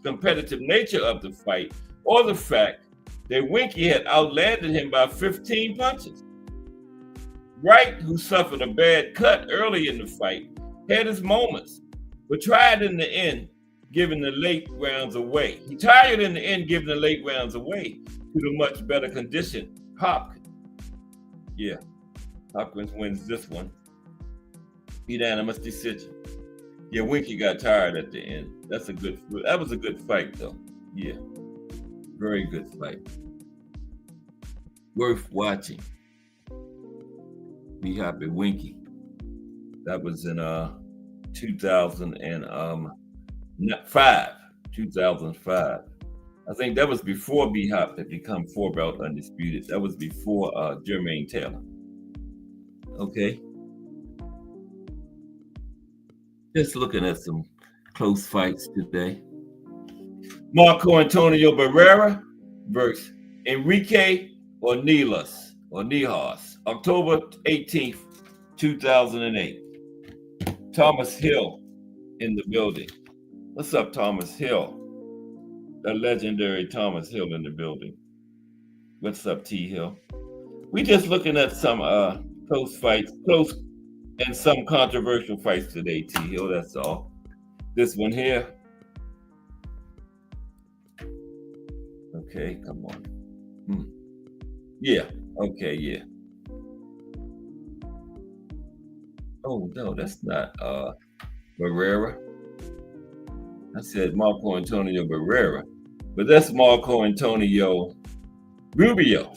[SPEAKER 4] competitive nature of the fight or the fact that Winky had outlanded him by 15 punches. Wright, who suffered a bad cut early in the fight, had his moments, but tried in the end giving the late rounds away. He tired in the end giving the late rounds away to the much better condition Hopkins. Yeah, Hopkins wins this one. Unanimous decision. Yeah, Winky got tired at the end. That was a good fight though. Yeah, very good fight. Worth watching. Be happy, Winky. That was in 2005. I think that was before B-Hop had become 4-belt undisputed. That was before Jermaine Taylor. Okay. Just looking at some close fights today. Marco Antonio Barrera versus Enrique Ornelas, October 18th, 2008. Thomas Hill in the building. What's up, Thomas Hill? The legendary Thomas Hill in the building. What's up, T Hill? We just looking at some close and some controversial fights today, T Hill, that's all. This one here. Okay, come on. Yeah, okay, yeah. Oh, no, that's not Barrera. I said Marco Antonio Barrera, but that's Marco Antonio Rubio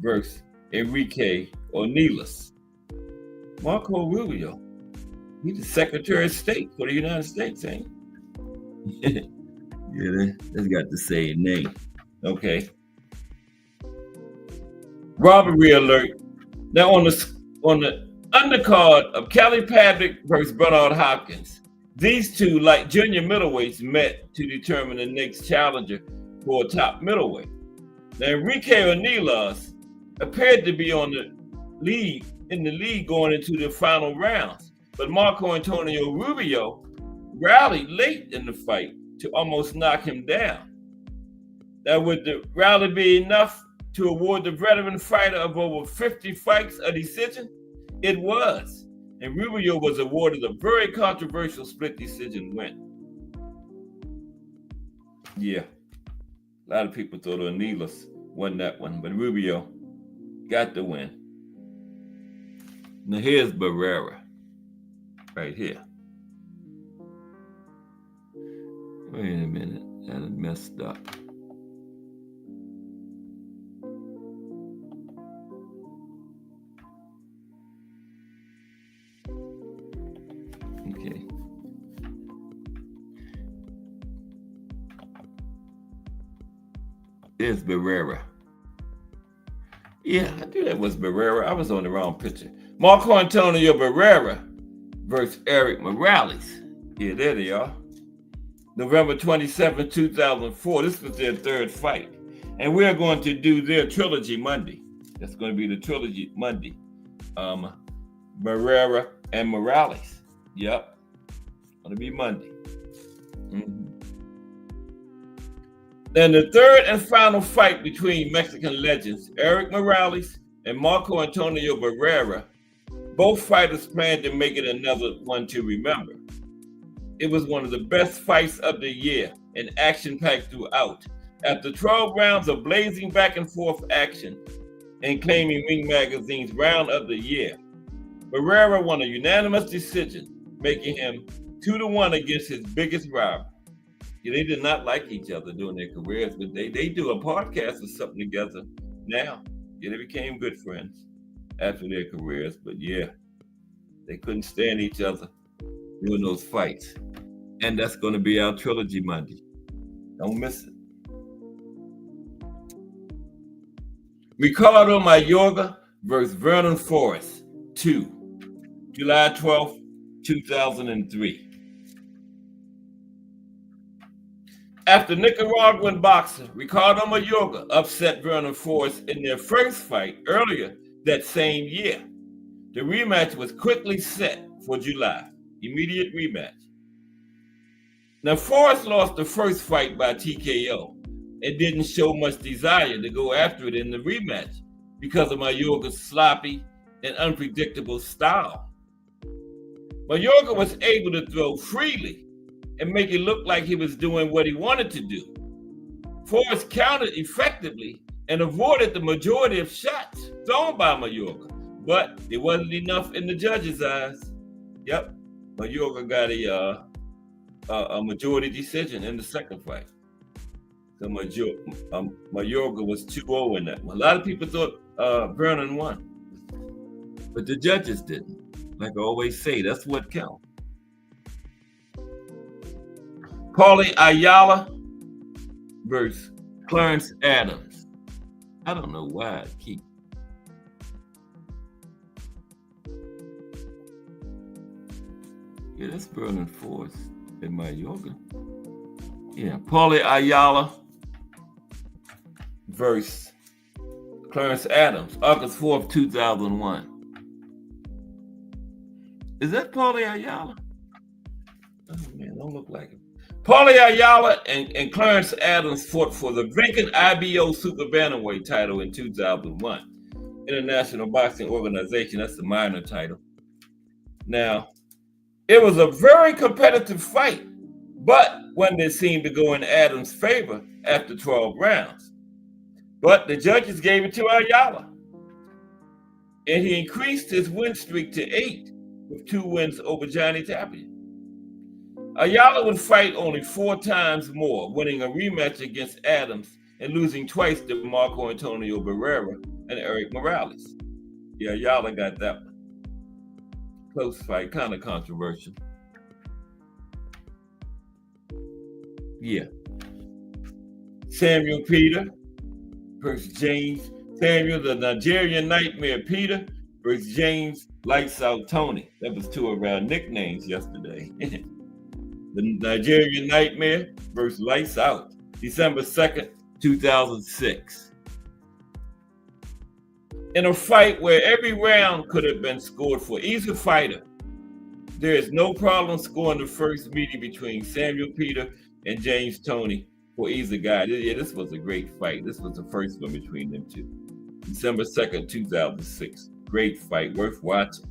[SPEAKER 4] versus Enrique Ornelas. Marco Rubio, he's the Secretary of State for the United States, ain't he? Yeah, that's got the same name. Okay. Robbery alert. Now on the undercard of Kelly Pavlik versus Bernard Hopkins, these two, like junior middleweights, met to determine the next challenger for a top middleweight. Now Enrique Ornelas appeared to be in the lead going into the final rounds, but Marco Antonio Rubio rallied late in the fight to almost knock him down. Now, would the rally be enough to award the veteran fighter of over 50 fights a decision? It was, and Rubio was awarded a very controversial split decision win. Yeah. A lot of people thought Ornelas won that one, but Rubio got the win. Now here's Barrera, right here. Wait a minute, that is messed up. Okay. There's Barrera. Yeah, I knew that was Barrera. I was on the wrong picture. Marco Antonio Barrera versus Erik Morales. Yeah, there they are. November 27, 2004. This was their third fight. And we're going to do their trilogy Monday. That's going to be the trilogy Monday. Barrera and Morales. Yep. Going to be Monday. Then the third and final fight between Mexican legends, Erik Morales and Marco Antonio Barrera. Both fighters planned to make it another one to remember. It was one of the best fights of the year and action-packed throughout. After 12 rounds of blazing back and forth action and claiming Ring Magazine's round of the year, Barrera won a unanimous decision, making him 2-1 against his biggest rival. Yeah, they did not like each other during their careers, but they do a podcast or something together now. Yeah, they became good friends after their careers, but yeah, they couldn't stand each other doing those fights. And that's going to be our trilogy Monday. Don't miss it. Ricardo Mayorga versus Vernon Forrest 2, July 12th, 2003. After Nicaraguan boxer Ricardo Mayorga upset Vernon Forrest in their first fight earlier that same year, the rematch was quickly set for July. Immediate rematch. Now, Forrest lost the first fight by TKO and didn't show much desire to go after it in the rematch because of Mayorga's sloppy and unpredictable style. Mayorga was able to throw freely and make it look like he was doing what he wanted to do. Forrest countered effectively and avoided the majority of shots thrown by Mayorga, but it wasn't enough in the judges' eyes. Yep, Mayorga got a majority decision in the second fight. So Mayorga was 2-0 in that one. A lot of people thought Vernon won, but the judges didn't. Like I always say, that's what counts. Paulie Ayala versus Clarence Adams. I don't know why I keep. Yeah, that's Vernon Forrest in Mayorga. Yeah, Paulie Ayala versus Clarence Adams, August 4th, 2001. Is that Paulie Ayala? Oh man, don't look like it. Paulie Ayala and Clarence Adams fought for the vacant IBO Super Bantamweight title in 2001. International Boxing Organization, that's the minor title. Now, it was a very competitive fight, but one that seemed to go in Adams' favor after 12 rounds. But the judges gave it to Ayala, and he increased his win streak to 8 with 2 wins over Johnny Tapia. Ayala would fight only 4 times more, winning a rematch against Adams and losing twice to Marco Antonio Barrera and Erik Morales. Yeah, Ayala got that one. Close fight, kind of controversial. Yeah. Samuel Peter versus James. Samuel, the Nigerian Nightmare Peter versus James Lights Out Tony. That was 2 of our nicknames yesterday. The Nigerian Nightmare versus Lights Out, December 2nd, 2006. In a fight where every round could have been scored for either fighter, there is no problem scoring the first meeting between Samuel Peter and James Toney for either guy. Yeah, this was a great fight. This was the first one between them two. December 2nd, 2006. Great fight, worth watching.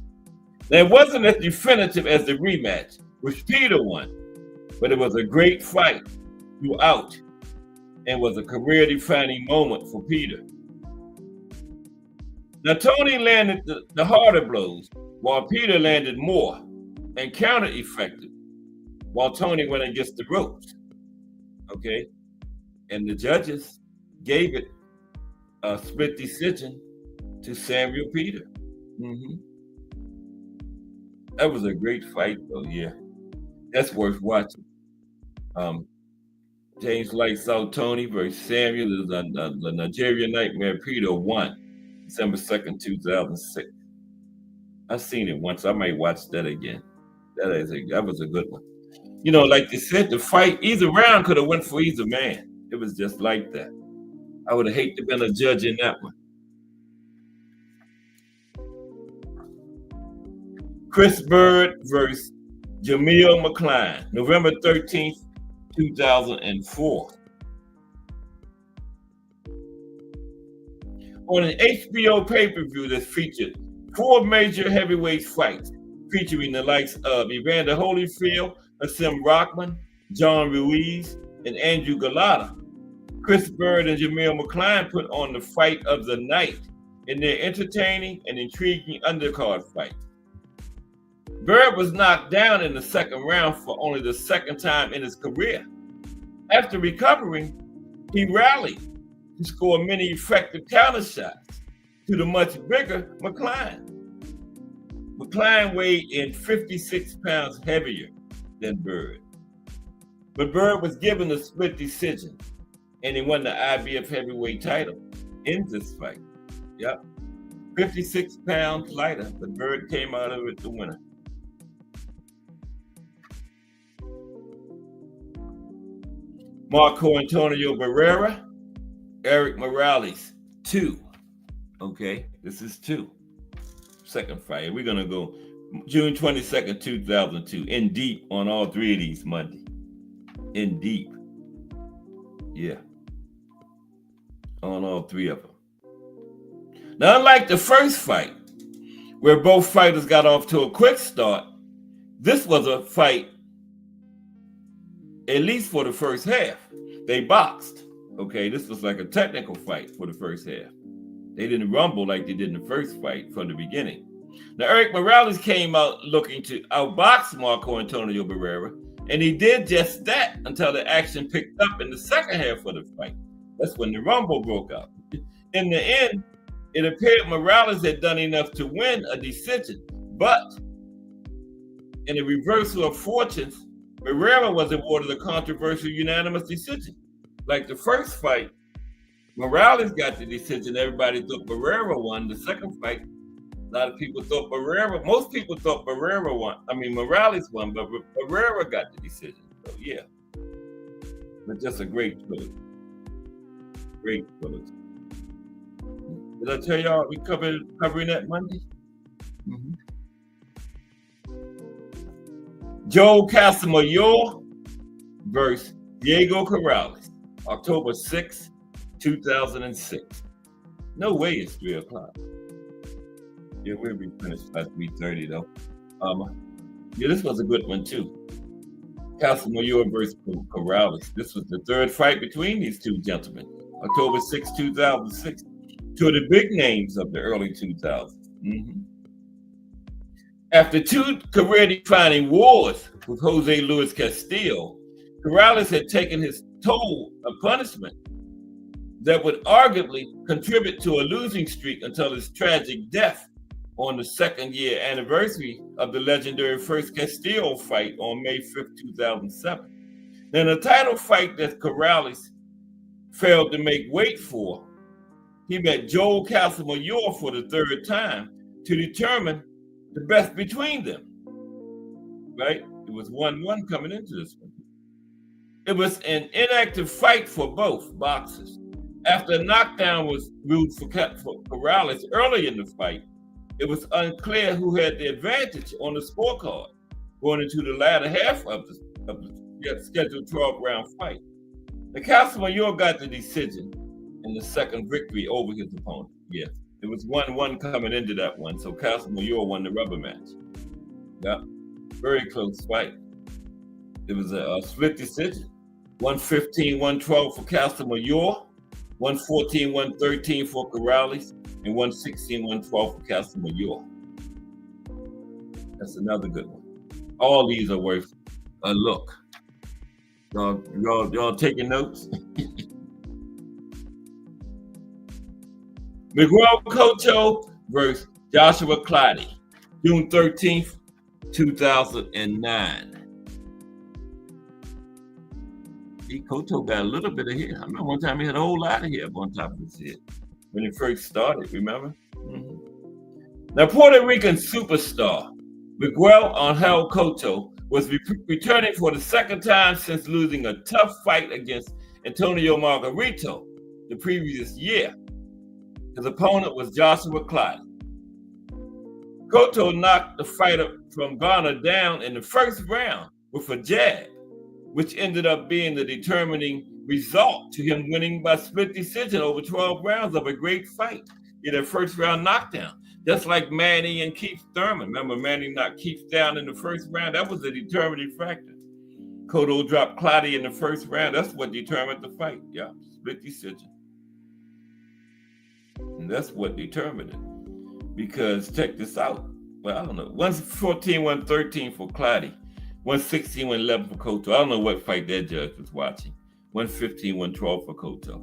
[SPEAKER 4] Now, it wasn't as definitive as the rematch, which Peter won, but it was a great fight throughout and was a career-defining moment for Peter. Now, Tony landed the harder blows, while Peter landed more and counter-effective, while Tony went against the ropes. Okay? And the judges gave it a split decision to Samuel Peter. That was a great fight, though. Yeah, that's worth watching. James Lights Out Tony versus Samuel. The Nigerian Nightmare Peter won December 2nd, 2006. I've seen it once. I might watch that again. That was a good one. You know, like they said, the fight, either round could have went for either man. It was just like that. I would have hated to have been a judge in that one. Chris Bird versus Jameel McCline, November 13th, 2004. On an HBO pay-per-view that featured 4 major heavyweight fights, featuring the likes of Evander Holyfield, Asim Rockman, John Ruiz, and Andrew Galata, Chris Bird and Jameel McCline put on the fight of the night in their entertaining and intriguing undercard fight. Bird was knocked down in the second round for only the second time in his career. After recovering, he rallied to score many effective counter shots to the much bigger McCline. McCline weighed in 56 pounds heavier than Bird. But Bird was given a split decision, and he won the IBF heavyweight title in this fight. Yep. 56 pounds lighter, but Bird came out of it the winner. Marco Antonio Barrera, Eric Morales, 2. Okay, this is 2. Second fight. We're going to go June 22nd, 2002. In deep on all 3 of these Monday. In deep. Yeah. On all 3 of them. Now, unlike the first fight, where both fighters got off to a quick start, this was a fight, at least for the first half. They boxed. Okay, this was like a technical fight for the first half. They didn't rumble like they did in the first fight from the beginning. Now, Eric Morales came out looking to outbox Marco Antonio Barrera, and he did just that until the action picked up in the second half of the fight. That's when the rumble broke out. In the end, it appeared Morales had done enough to win a decision, but in a reversal of fortunes, Barrera was awarded a controversial unanimous decision. Like the first fight, Morales got the decision. Everybody thought Barrera won. The second fight, a lot of people thought most people thought Morales won, but Barrera got the decision. So yeah, but just a great trilogy. Great trilogy. Did I tell y'all we covering that Monday? Joe Casamayor versus Diego Corrales, October 6, 2006. No way it's 3 o'clock. Yeah, we'll be finished by 3:30 though. Yeah, this was a good one too. Casamayor versus Corrales. This was the 3rd fight between these 2 gentlemen. October 6, 2006. 2 of the big names of the early 2000s. After 2 career-defining wars with Jose Luis Castillo, Corrales had taken his toll of punishment that would arguably contribute to a losing streak until his tragic death on the 2nd year anniversary of the legendary first Castillo fight on May 5th, 2007. Then a title fight that Corrales failed to make weight for, he met Joel Casamayor for the 3rd time to determine the best between them, right? It was 1-1 coming into this one. It was an inactive fight for both boxers. After a knockdown was ruled for Corrales early in the fight, it was unclear who had the advantage on the scorecard going into the latter half of the scheduled 12-round fight. The Casamayor got the decision in the second victory over his opponent. Yes. It was 1-1 coming into that one, so Casamayor won the rubber match. Yeah, very close fight. It was a split decision. 115, 112 for Castlemayor, 114, 113 for Corrales, and 116, 112 for Castlemayor. That's another good one. All these are worth a look. Y'all taking notes? Miguel Cotto versus Joshua Clottey, June 13th, 2009. Cotto got a little bit of hair. I remember one time he had a whole lot of hair on top of his head when he first started, remember? Mm-hmm. Now, Puerto Rican superstar Miguel Angel Cotto was returning for the second time since losing a tough fight against Antonio Margarito the previous year. His opponent was Joshua Clottey. Cotto knocked the fighter from Ghana down in the first round with a jab, which ended up being the determining result to him winning by split decision over 12 rounds of a great fight in a first round knockdown. Just like Manny and Keith Thurman. Remember, Manny knocked Keith down in the first round? That was the determining factor. Cotto dropped Clottey in the first round. That's what determined the fight. Yeah, split decision. And that's what determined it. Because check this out. Well, I don't know. 114, 113 for Clottey. 116, 111 for Cotto. I don't know what fight that judge was watching. 115, 112 for Cotto.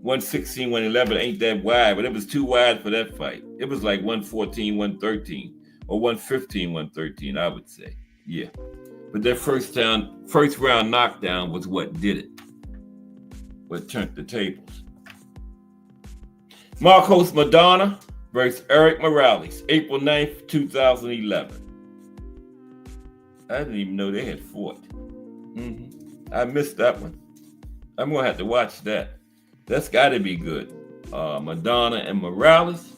[SPEAKER 4] 116, 111 ain't that wide, but it was too wide for that fight. It was like 114, 113, or 115, 113, I would say. Yeah. But that first round knockdown was what did it. What turned the tables. Marcos Maidana versus Erik Morales, April 9th, 2011. I didn't even know they had fought. I missed that one. I'm going to have to watch that. That's got to be good. Maidana and Morales.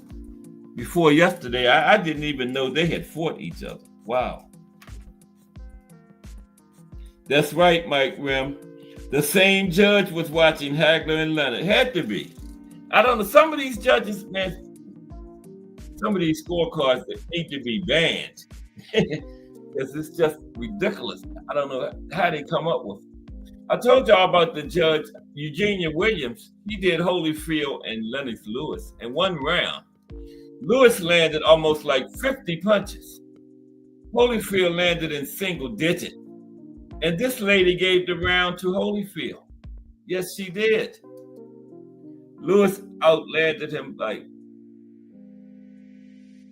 [SPEAKER 4] Before yesterday, I didn't even know they had fought each other. Wow. That's right, Mike Rim. The same judge was watching Hagler and Leonard. Had to be. I don't know. Some of these judges, man, some of these scorecards that need to be banned. Because it's just ridiculous. I don't know how they come up with it. I told y'all about the judge, Eugenia Williams. He did Holyfield and Lennox Lewis in one round. Lewis landed almost like 50 punches. Holyfield landed in single digit. And this lady gave the round to Holyfield. Yes, she did. Lewis outlanded him like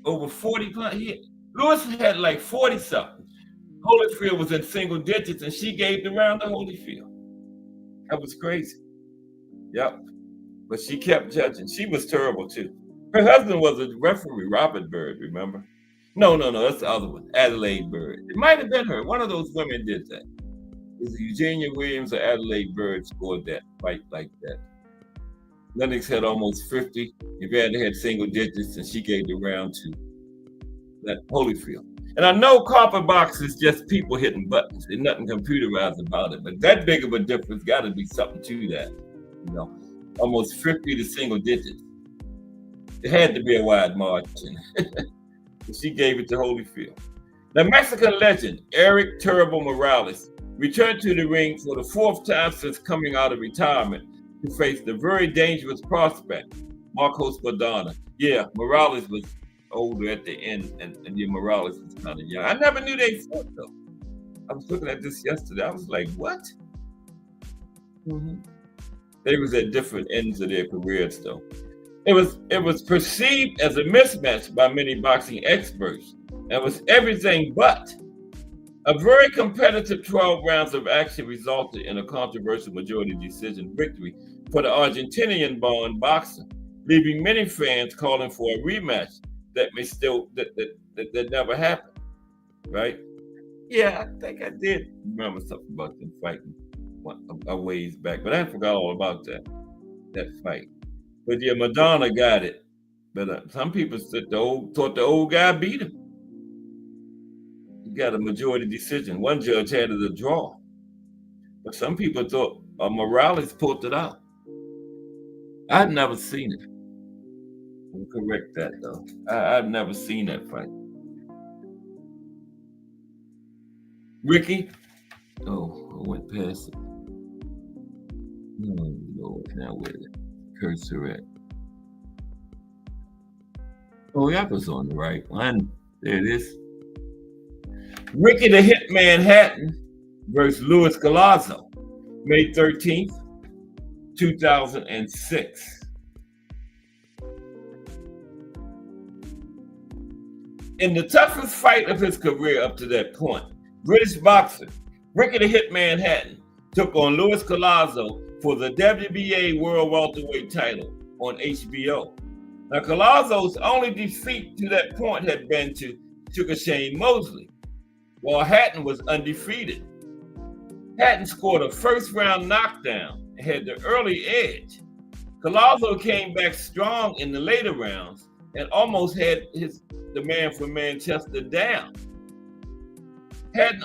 [SPEAKER 4] over 40 punches. Lewis had like 40 something. Holyfield was in single digits and she gave the round to Holyfield. That was crazy. Yep. But she kept judging. She was terrible too. Her husband was a referee, Robert Byrd, remember? No, that's the other one, Adelaide Byrd. It might have been her. One of those women did that. Is it Eugenia Williams or Adelaide Byrd scored that fight like that? Lennox had almost 50. Evander had single digits and she gave the round to that Holyfield. And I know carpet box is just people hitting buttons. There's nothing computerized about it. But that big of a difference got to be something to that. You know, almost 50 to single digits. It had to be a wide margin. She gave it to Holyfield. The Mexican legend, Erik Turbo Morales, returned to the ring for the fourth time since coming out of retirement to face the very dangerous prospect, Marcos Maidana. Yeah, Morales was older at the end, and Morales was kind of young. I never knew they fought though. I was looking at this yesterday. I was like, what? They was at different ends of their careers though. It was perceived as a mismatch by many boxing experts and was everything but. A very competitive 12 rounds of action resulted in a controversial majority decision victory for the Argentinian born boxer, leaving many fans calling for a rematch that may still that never happened, right? Yeah, I think I did remember something about them fighting a ways back, but I forgot all about that fight. But yeah, Maidana got it, but some people said thought the old guy beat him. He got a majority decision. One judge had it a draw, but some people thought Morales pulled it out. I'd never seen it. I'll correct that though. I've never seen that fight. Ricky? Oh, I went past it. Oh, Lord, now where the cursor at? Oh, that was on the right one. There it is. Ricky the Hitman Hatton versus Luis Galazzo, May 13th, 2006. In the toughest fight of his career up to that point, British boxer Ricky the Hitman Hatton took on Luis Galazzo for the WBA World Welterweight title on HBO. Now, Galazzo's only defeat to that point had been to Sugar Shane Mosley, while Hatton was undefeated. Hatton scored a first-round knockdown and had the early edge. Galazzo came back strong in the later rounds and almost had the man from Manchester down. Hatton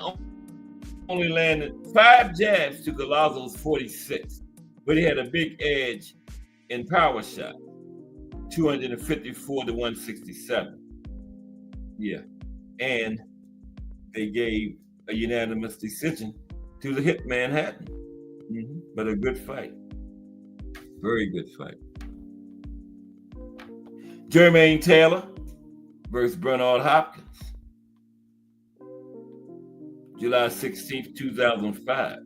[SPEAKER 4] only landed 5 jabs to Galazzo's 46, but he had a big edge in power shot, 254 to 167. Yeah, and they gave a unanimous decision to the Hitman Hatton. But a good fight. Very good fight. Jermaine Taylor versus Bernard Hopkins. July 16th, 2005.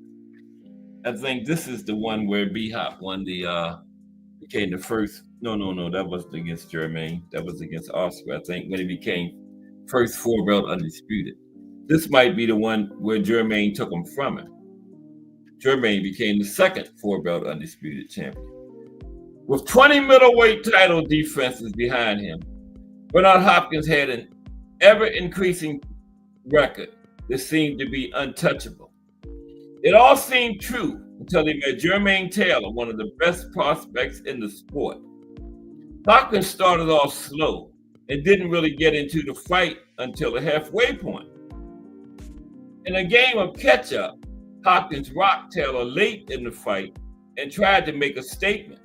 [SPEAKER 4] I think this is the one where B-Hop won became the first. No, that wasn't against Jermaine. That was against Oscar, I think, when he became first 4-belt undisputed. This might be the one where Jermaine took him from him. Jermaine became the second 4-belt undisputed champion. With 20 middleweight title defenses behind him, Bernard Hopkins had an ever-increasing record that seemed to be untouchable. It all seemed true until he met Jermaine Taylor, one of the best prospects in the sport. Hopkins started off slow and didn't really get into the fight until the halfway point. In a game of catch-up, Hopkins rocked Taylor late in the fight and tried to make a statement.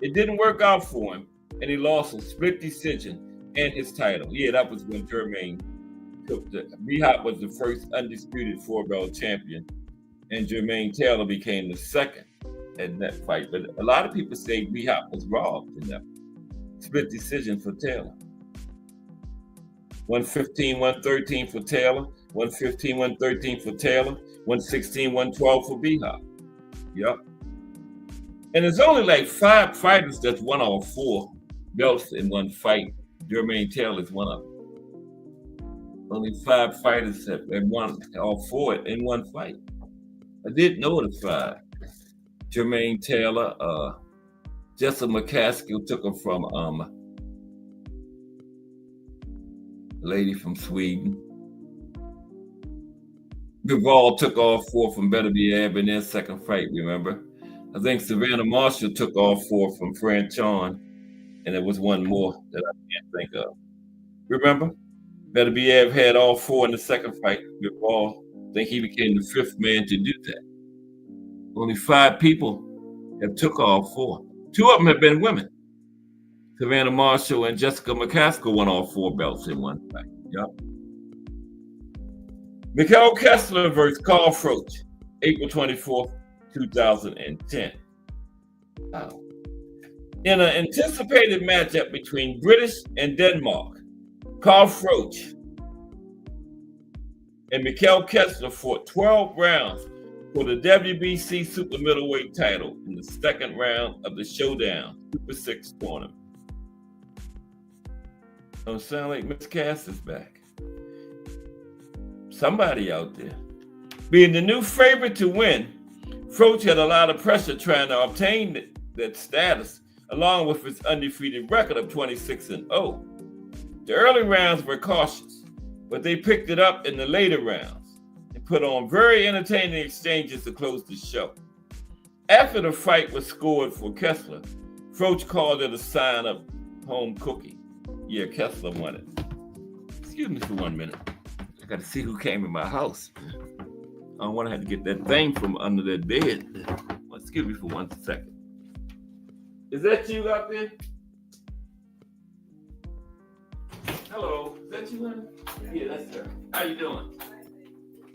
[SPEAKER 4] It didn't work out for him, and he lost a split decision and his title. Yeah, that was when Jermaine took B-Hop was the first undisputed 4-belt champion, and Jermaine Taylor became the second in that fight. But a lot of people say B-Hop was robbed in that split decision for Taylor. 115, 113 for Taylor, 115, 113 for Taylor, 116, 112 for B-Hop. Yep. And there's only like 5 fighters that's won all 4 belts in one fight. Jermaine Taylor is one of them. Only 5 fighters have won all 4 in one fight. I didn't know the 5. Jermaine Taylor, Jessica McCaskill took him from a lady from Sweden. Bivol took all 4 from Beterbiev in their second fight, remember? I think Savannah Marshall took all 4 from Franchon, and there was one more that I can't think of. Remember? Beterbiev had all 4 in the second fight. Bivol, I think he became the 5th man to do that. Only 5 people have took all 4. 2 of them have been women. Savannah Marshall and Jessica McCaskill won all 4 belts in one fight. Yep. Mikhail Kessler versus Carl Froch, April 24th, 2010. Wow. In an anticipated matchup between British and Denmark, Carl Froch and Mikhail Kessler fought 12 rounds for the WBC super middleweight title in the second round of the Showdown Super 6 tournament. Don't sound like Miss Cass is back. Somebody out there. Being the new favorite to win, Froch had a lot of pressure trying to obtain that status, along with his undefeated record of 26-0. The early rounds were cautious, but they picked it up in the later rounds and put on very entertaining exchanges to close the show. After the fight was scored for Kessler, Froch called it a sign of home cooking. Yeah, Kessler won it. Excuse me for 1 minute. I got to see who came in my house. I don't want to have to get that thing from under that bed. Well, excuse me for 1 second. Is that you out there? Hello, is that you, honey? Yeah, that's her. How you doing?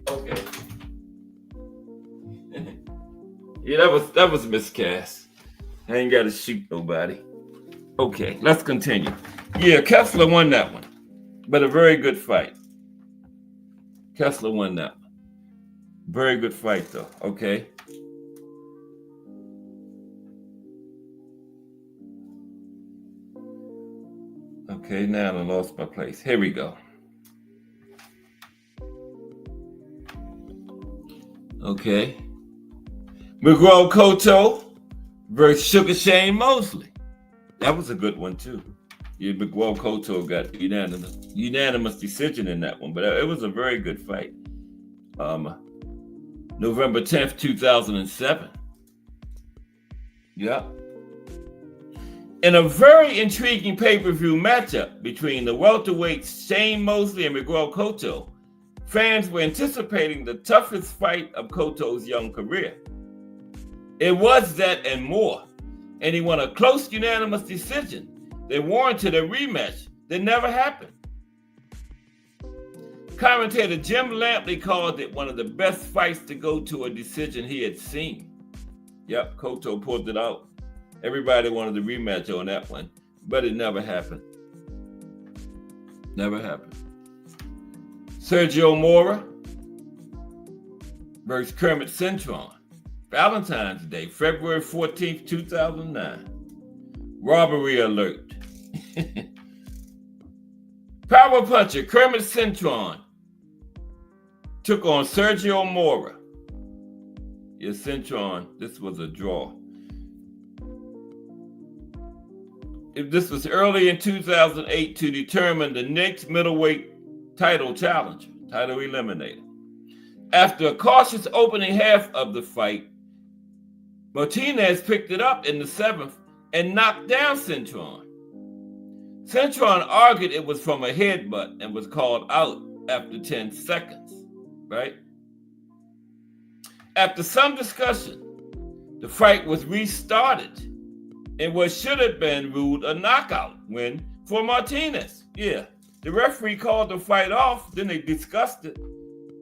[SPEAKER 4] Okay. Yeah, that was miscast. I ain't got to shoot nobody. Okay, let's continue. Yeah, Kessler won that one, but a very good fight. Kessler won that one. Very good fight, though. Okay. Okay, now I lost my place. Here we go. Okay. Miguel Cotto versus Sugar Shane Mosley. That was a good one, too. Yeah, Miguel Cotto got unanimous decision in that one, but it was a very good fight. November 10th, 2007. Yeah. In a very intriguing pay-per-view matchup between the welterweights Shane Mosley and Miguel Cotto, fans were anticipating the toughest fight of Cotto's young career. It was that and more, and he won a close unanimous decision that warranted a rematch that never happened. Commentator Jim Lampley called it one of the best fights to go to a decision he had seen. Yep, Cotto pulled it out. Everybody wanted a rematch on that one, but it never happened. Never happened. Sergio Mora versus Kermit Cintron. Valentine's Day, February 14th, 2009. Robbery alert. Power puncher Kermit Cintron took on Sergio Mora. Yes, Cintron, this was a draw. This was early in 2008 to determine the next middleweight title challenger, title eliminator. After a cautious opening half of the fight, Martinez picked it up in the 7th and knocked down Cintron. Cintron argued it was from a headbutt and was called out after 10 seconds, right? After some discussion, the fight was restarted in what should have been ruled a knockout win for Martinez. Yeah, the referee called the fight off, then they discussed it,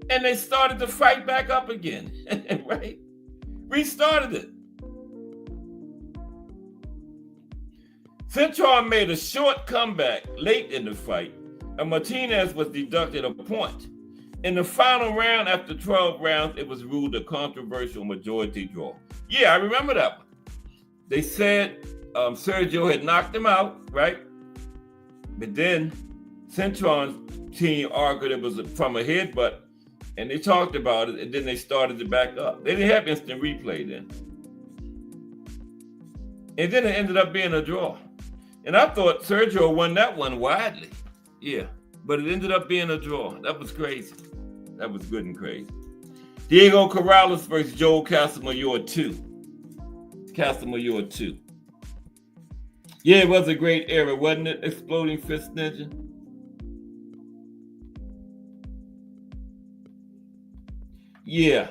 [SPEAKER 4] and they started the fight back up again, right? Restarted it. Cintron made a short comeback late in the fight, and Martinez was deducted a point. In the final round, after 12 rounds, it was ruled a controversial majority draw. Yeah, I remember that one. They said Sergio had knocked him out, right? But then Cintron's team argued it was from a headbutt, and they talked about it, and then they started it back up. They didn't have instant replay then. And then it ended up being a draw. And I thought Sergio won that one widely. Yeah, but it ended up being a draw. That was crazy. That was good and crazy. Diego Corrales versus Joel Casamayor 2. Casamayor 2. Yeah, it was a great era, wasn't it? Exploding Fist Ninja. Yeah.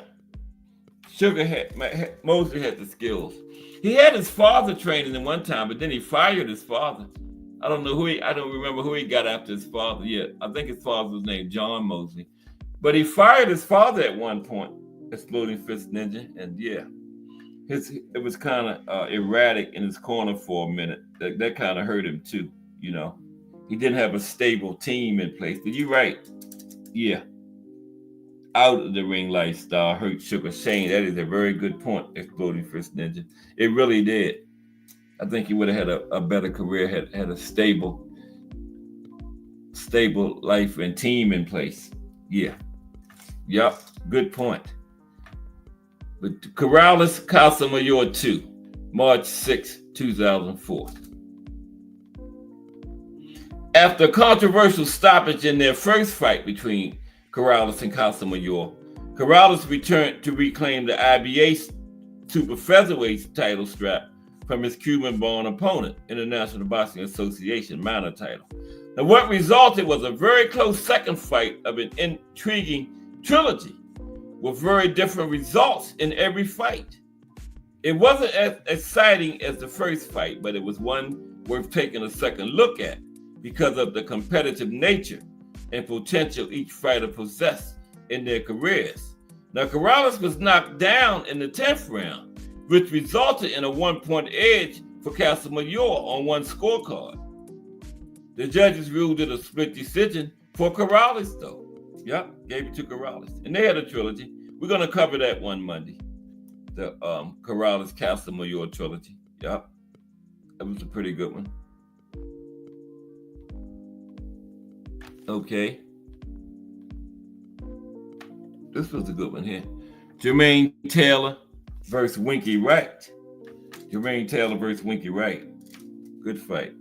[SPEAKER 4] Mosley had the skills. He had his father training him one time, but then he fired his father. I don't remember who he got after his father yet. I think his father was named John Mosley. But he fired his father at one point, Exploding Fist Ninja, and yeah. It was kind of erratic in his corner for a minute. That kind of hurt him too, you know. He didn't have a stable team in place. But you're right. Yeah. Out of the ring lifestyle hurt Sugar Shane. That is a very good point, Exploding Fist Ninja. It really did. I think he would have had a better career, had a stable life and team in place. Yeah. Yup. Good point. But Corrales Casamayor 2, March 6, 2004. After a controversial stoppage in their first fight between Corrales and Casamayor, Corrales returned to reclaim the IBA Super Featherweight title strap from his Cuban-born opponent, International Boxing Association minor title. Now, what resulted was a very close second fight of an intriguing trilogy with very different results in every fight. It wasn't as exciting as the first fight, but it was one worth taking a second look at because of the competitive nature and potential each fighter possessed in their careers. Now, Corrales was knocked down in the 10th round which resulted in a 1-point edge for Casamayor on one scorecard. The judges ruled it a split decision for Corrales, though. Yep, gave it to Corrales. And they had a trilogy. We're going to cover that one Monday. The Corrales Casamayor trilogy. Yep. That was a pretty good one. Okay. This was a good one here. Jermaine Taylor versus Winky Wright. Jermaine Taylor versus Winky Wright. Good fight.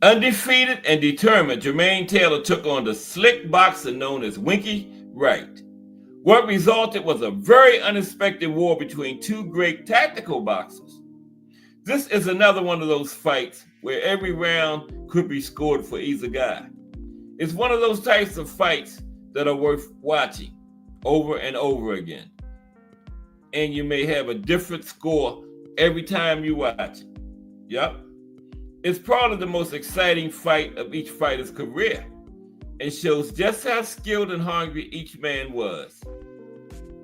[SPEAKER 4] Undefeated and determined, Jermaine Taylor took on the slick boxer known as Winky Wright. What resulted was a very unexpected war between two great tactical boxers. This is another one of those fights where every round could be scored for either guy. It's one of those types of fights that are worth watching over and over again. And you may have a different score every time you watch it. Yep. It's probably the most exciting fight of each fighter's career and shows just how skilled and hungry each man was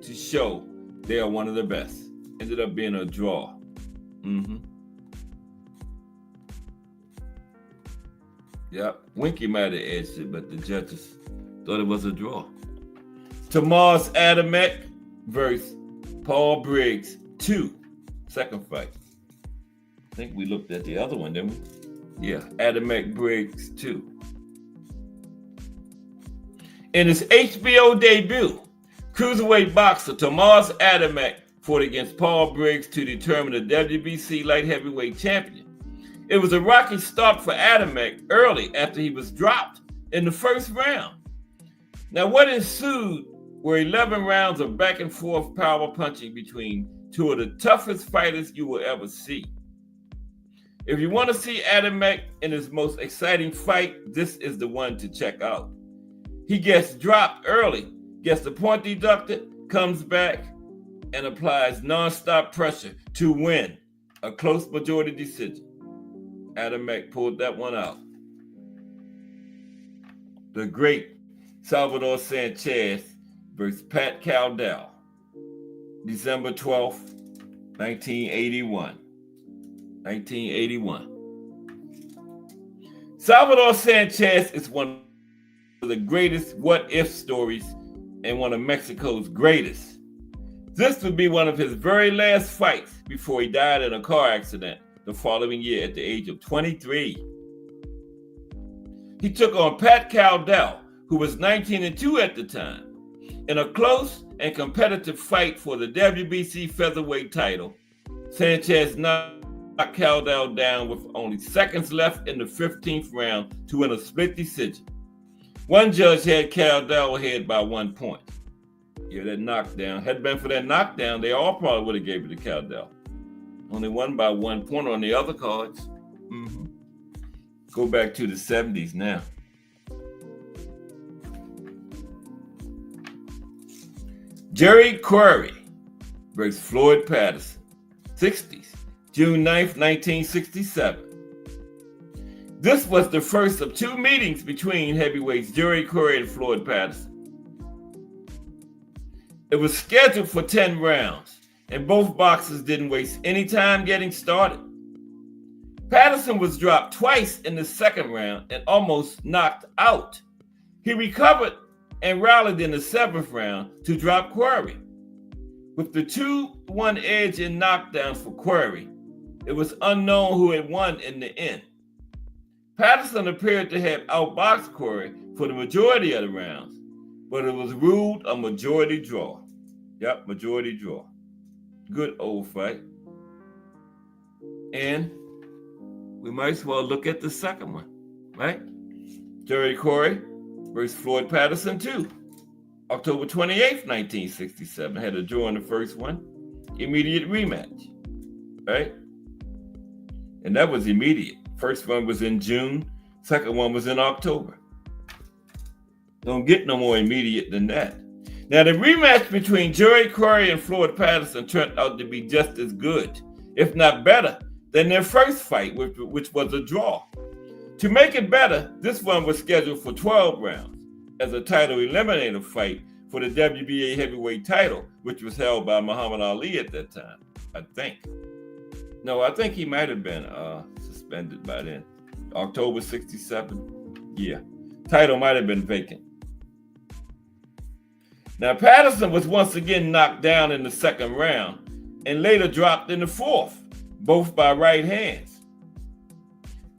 [SPEAKER 4] to show they are one of the best. Ended up being a draw. Yep, Winky might have edged it, but the judges thought it was a draw. Tomas Adamek versus Paul Briggs 2, second fight. I think we looked at the other one, didn't we? Yeah, Adamek Briggs 2. In his HBO debut, cruiserweight boxer Tomas Adamek fought against Paul Briggs to determine the WBC light heavyweight champion. It was a rocky start for Adamek early after he was dropped in the first round. Now, what ensued were 11 rounds of back and forth power punching between two of the toughest fighters you will ever see. If you want to see Adamek in his most exciting fight, this is the one to check out. He gets dropped early, gets the point deducted, comes back, and applies nonstop pressure to win a close majority decision. Adamek pulled that one out. The great Salvador Sanchez versus Pat Caldwell, December 12th, 1981. 1981. Salvador Sanchez is one of the greatest what-if stories and one of Mexico's greatest. This would be one of his very last fights before he died in a car accident the following year at the age of 23. He took on Pat Caldwell, who was 19-2 at the time. In a close and competitive fight for the WBC featherweight title, Sanchez knocked Caldwell down with only seconds left in the 15th round to win a split decision. One judge had Caldwell ahead by 1 point. Yeah, that knockdown. Had it been for that knockdown, they all probably would have gave it to Caldwell. Only won by 1 point on the other cards. Go back to the 70s now. Jerry Quarry versus Floyd Patterson, 60s, June 9th, 1967. This was the first of two meetings between heavyweights Jerry Quarry and Floyd Patterson. It was scheduled for 10 rounds, and both boxers didn't waste any time getting started. Patterson was dropped twice in the second round and almost knocked out. He recovered and rallied in the 7th round to drop Quarry. With the 2-1 edge in knockdowns for Quarry, it was unknown who had won in the end. Patterson appeared to have outboxed Quarry for the majority of the rounds, but it was ruled a majority draw. Yep, majority draw. Good old fight. And we might as well look at the second one, right? Jerry Quarry versus Floyd Patterson 2. October 28th, 1967. Had a draw in the first one. Immediate rematch, right? And that was immediate. First one was in June. Second one was in October. Don't get no more immediate than that. Now, the rematch between Jerry Quarry and Floyd Patterson turned out to be just as good, if not better, than their first fight, which was a draw. To make it better, this one was scheduled for 12 rounds as a title eliminator fight for the WBA heavyweight title, which was held by Muhammad Ali at that time, I think. No, I think he might have been suspended by then. October 67. Yeah. Title might have been vacant. Now, Patterson was once again knocked down in the second round and later dropped in the fourth, both by right hands.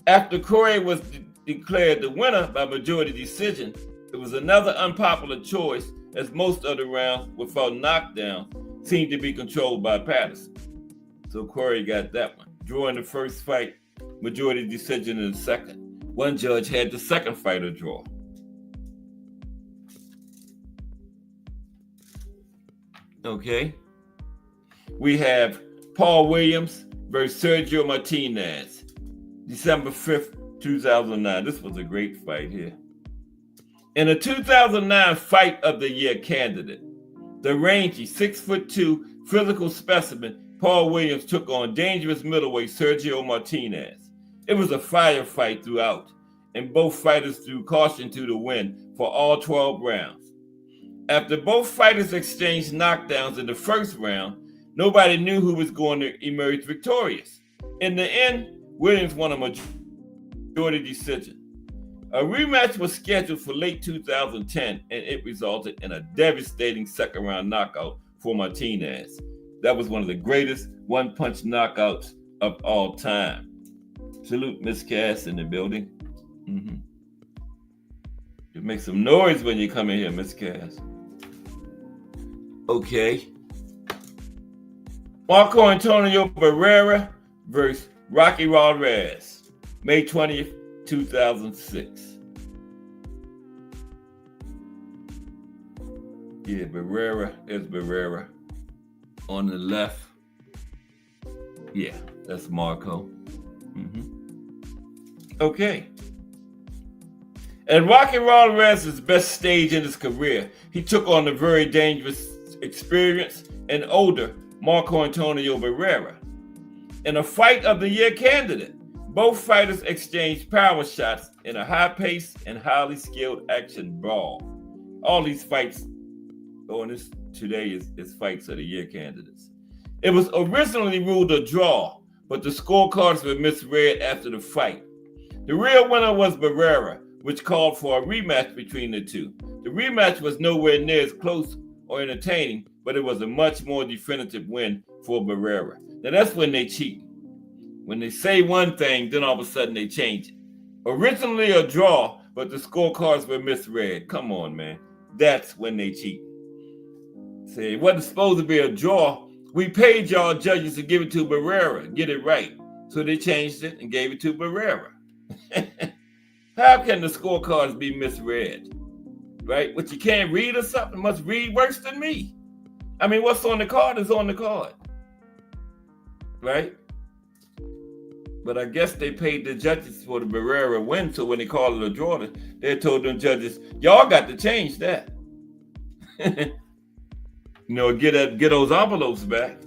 [SPEAKER 4] After Corey was declared the winner by majority decision, it was another unpopular choice, as most of the rounds without knockdown seemed to be controlled by Patterson. So Corey got that one. Draw in the first fight, majority decision in the second. One judge had the second fight a draw. Okay. We have Paul Williams versus Sergio Martinez, December 5th, 2009. This was a great fight here. In a 2009 Fight of the Year candidate, the rangy 6'2" physical specimen Paul Williams took on dangerous middleweight Sergio Martinez. It was a firefight throughout, and both fighters threw caution to the wind for all 12 rounds. After both fighters exchanged knockdowns in the first round, nobody knew who was going to emerge victorious. In the end, Williams won a majority decision. A rematch was scheduled for late 2010, and it resulted in a devastating second-round knockout for Martinez. That was one of the greatest one-punch knockouts of all time. Salute Miss Cass in the building. You make some noise when you come in here, Miss Cass. Okay. Marco Antonio Barrera versus Rocky Rodriguez, May 20th, 2006. Yeah, Barrera is Barrera. On the left, yeah, that's Marco. Okay. At Rocky Rodriguez's best stage in his career, he took on the very dangerous, experienced, and older Marco Antonio Barrera. In a Fight of the Year candidate, both fighters exchanged power shots in a high-paced and highly skilled action brawl. All these fights on this today is Fights of the Year candidates. It was originally ruled a draw, but the scorecards were misread after the fight. The real winner was Barrera, which called for a rematch between the two. The rematch was nowhere near as close or entertaining, but it was a much more definitive win for Barrera. Now that's when they cheat. When they say one thing, then all of a sudden they change it. Originally a draw, but the scorecards were misread. Come on, man. That's when they cheat. Say, it wasn't supposed to be a draw. We paid y'all judges to give it to Barrera. Get it right. So they changed it and gave it to Barrera. How can the scorecards be misread? Right? What, you can't read or something? Must read worse than me. I mean, what's on the card is on the card. Right? But I guess they paid the judges for the Barrera win, so when they called it a draw, they told them judges, y'all got to change that. Get those envelopes back.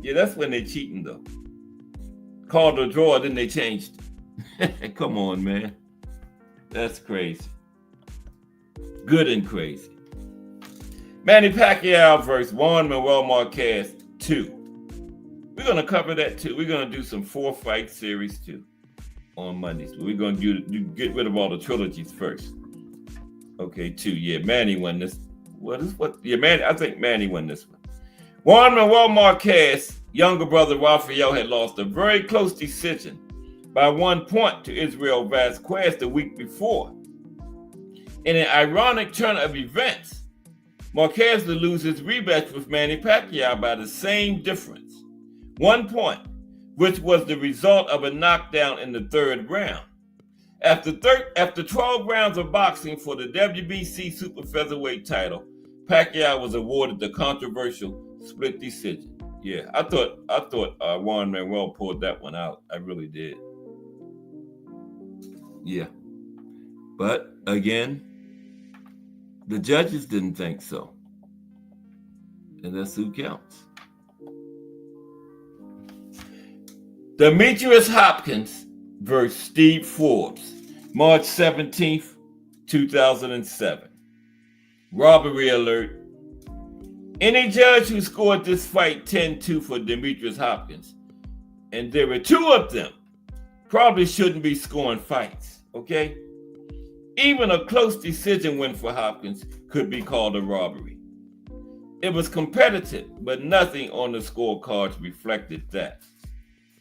[SPEAKER 4] Yeah, that's when they cheating, though. Called a draw, then they changed it. Come on, man. That's crazy. Good and crazy. Manny Pacquiao versus Juan Manuel Marquez 2. We're going to cover that too. We're going to do some 4-fight series too on Mondays. We're going to get rid of all the trilogies first. Okay, 2. Yeah, Manny won this. I think Manny won this one. Juan Manuel Marquez, younger brother Rafael, had lost a very close decision by 1 point to Israel Vasquez the week before. In an ironic turn of events, Marquez would lose his rematch with Manny Pacquiao by the same difference, 1 point, which was the result of a knockdown in the third round. After 12 rounds of boxing for the WBC super featherweight title, Pacquiao was awarded the controversial split decision. Yeah, I thought Juan Manuel pulled that one out. I really did. Yeah. But again, the judges didn't think so. And that's who counts. Demetrius Hopkins versus Steve Forbes, March 17th, 2007. Robbery alert. Any judge who scored this fight 10-2 for Demetrius Hopkins, and there were two of them, probably shouldn't be scoring fights, okay? Even a close decision win for Hopkins could be called a robbery. It was competitive, but nothing on the scorecards reflected that.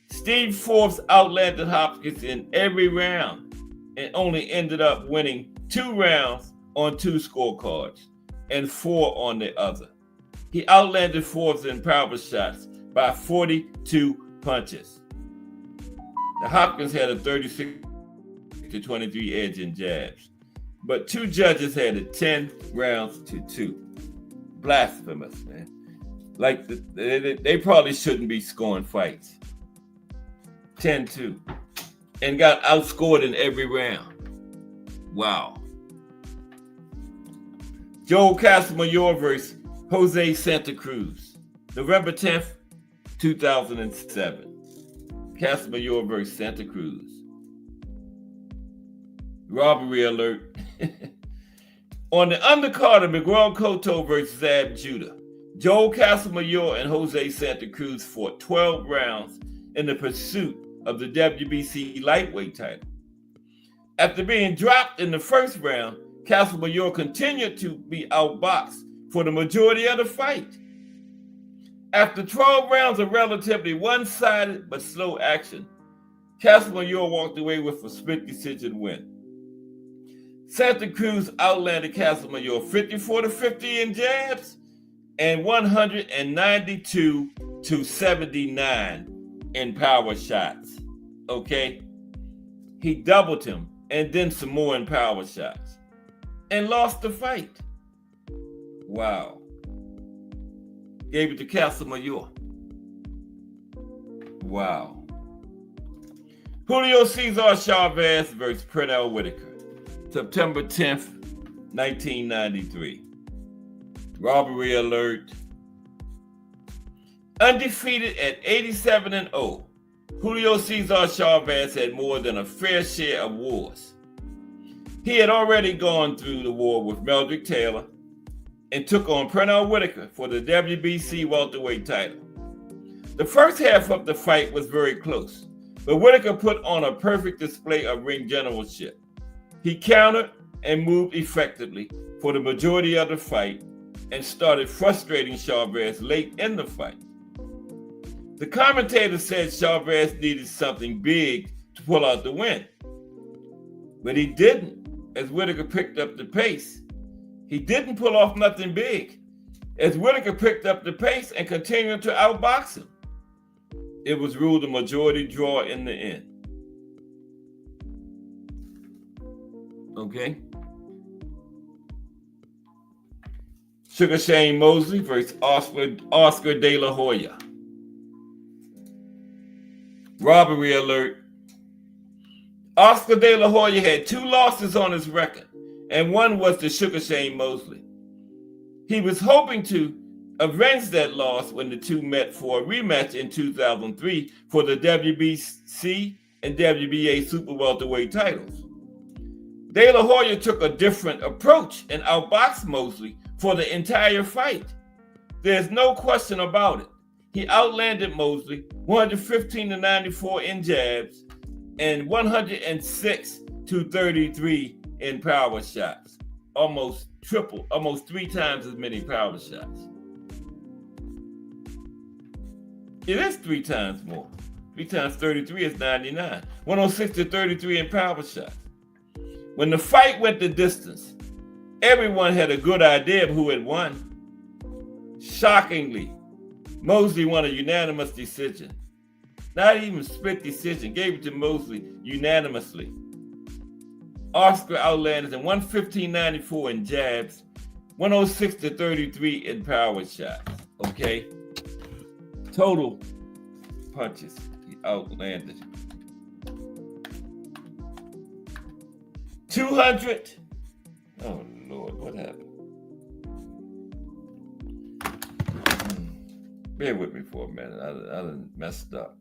[SPEAKER 4] Steve Forbes outlanded Hopkins in every round and only ended up winning 2 rounds on 2 scorecards and 4 on the other. He outlanded Forbes in power shots by 42 punches. Now, Hopkins had a 36-23 edge in jabs, but 2 judges had it 10 rounds to 2. Blasphemous, man. Like they probably shouldn't be scoring fights. 10-2. And got outscored in every round. Wow. Joe Casamayor versus Jose Santa Cruz. November 10th, 2007. Casamayor versus Santa Cruz. Robbery alert. On the undercard of Miguel Cotto versus Zab Judah, Joel Casamayor and Jose Santa Cruz fought 12 rounds in the pursuit of the WBC lightweight title. After being dropped in the first round, Casamayor continued to be outboxed for the majority of the fight. After 12 rounds of relatively one-sided but slow action, Casamayor walked away with a split decision win. Santa Cruz outlanded Casamayor 54-50 in jabs and 192-79 in power shots. Okay? He doubled him and then some more in power shots and lost the fight. Wow. Gave it to Casamayor. Wow. Julio Cesar Chavez versus Pernell Whitaker. September 10th, 1993. Robbery alert. Undefeated at 87-0, Julio Cesar Chavez had more than a fair share of wars. He had already gone through the war with Meldrick Taylor and took on Pernell Whitaker for the WBC welterweight title. The first half of the fight was very close, but Whitaker put on a perfect display of ring generalship. He countered and moved effectively for the majority of the fight and started frustrating Chavez late in the fight. The commentator said Chavez needed something big to pull out the win, but he didn't as Whitaker picked up the pace. He didn't pull off nothing big as Whitaker picked up the pace and continued to outbox him. It was ruled a majority draw in the end. Okay. Sugar Shane Mosley versus Oscar De La Hoya. Robbery alert. Oscar De La Hoya had 2 losses on his record, and one was to Sugar Shane Mosley. He was hoping to avenge that loss when the two met for a rematch in 2003 for the WBC and WBA super welterweight titles. De La Hoya took a different approach and outboxed Mosley for the entire fight. There's no question about it. He outlanded Mosley 115-94 in jabs and 106-33 in power shots. Almost 3 times as many power shots. It is 3 times more. 3 times 33 is 99. 106-33 in power shots. When the fight went the distance, everyone had a good idea of who had won. Shockingly, Mosley won a unanimous decision. Not even split decision, gave it to Mosley unanimously. Oscar outlanded him 115-94 in jabs, 106-33 in power shots. Okay? Total punches, he outlanded him. 200. Oh Lord, what happened? Bear with me for a minute. I done messed up.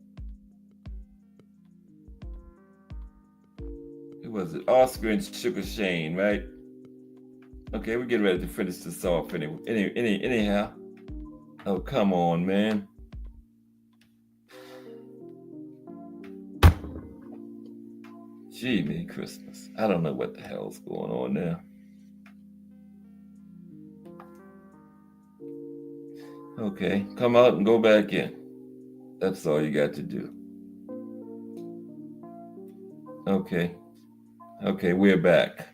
[SPEAKER 4] It was Oscar and Sugar Shane, right? Okay, we're getting ready to finish this off anyway. Anyhow. Oh, come on, man. Gee, Merry Christmas. I don't know what the hell's going on now. Okay, come out and go back in. That's all you got to do. Okay, we're back.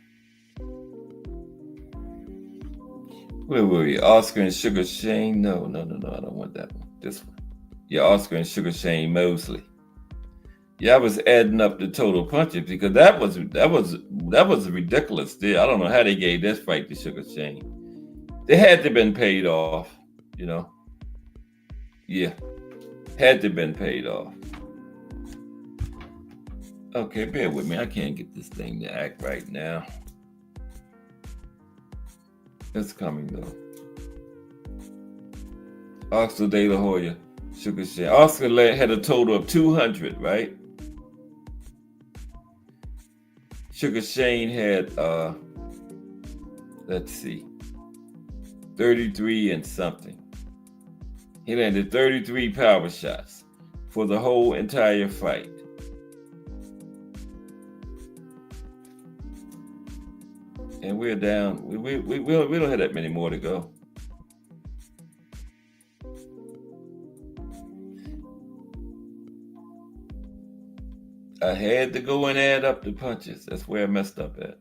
[SPEAKER 4] Where were we? Oscar and Sugar Shane? No, I don't want that one. This one. Yeah, Oscar and Sugar Shane Mosley. Yeah, I was adding up the total punches because that was a ridiculous deal. I don't know how they gave this fight to Sugar Shane. They had to have been paid off, you know. Yeah, had to have been paid off. Okay, bear with me. I can't get this thing to act right now. It's coming though. Oscar De La Hoya, Sugar Shane. Oscar had a total of 200, right? Sugar Shane had, let's see, 33 and something. He landed 33 power shots for the whole entire fight. And we're down. We don't have that many more to go. I had to go and add up the punches. That's where I messed up at.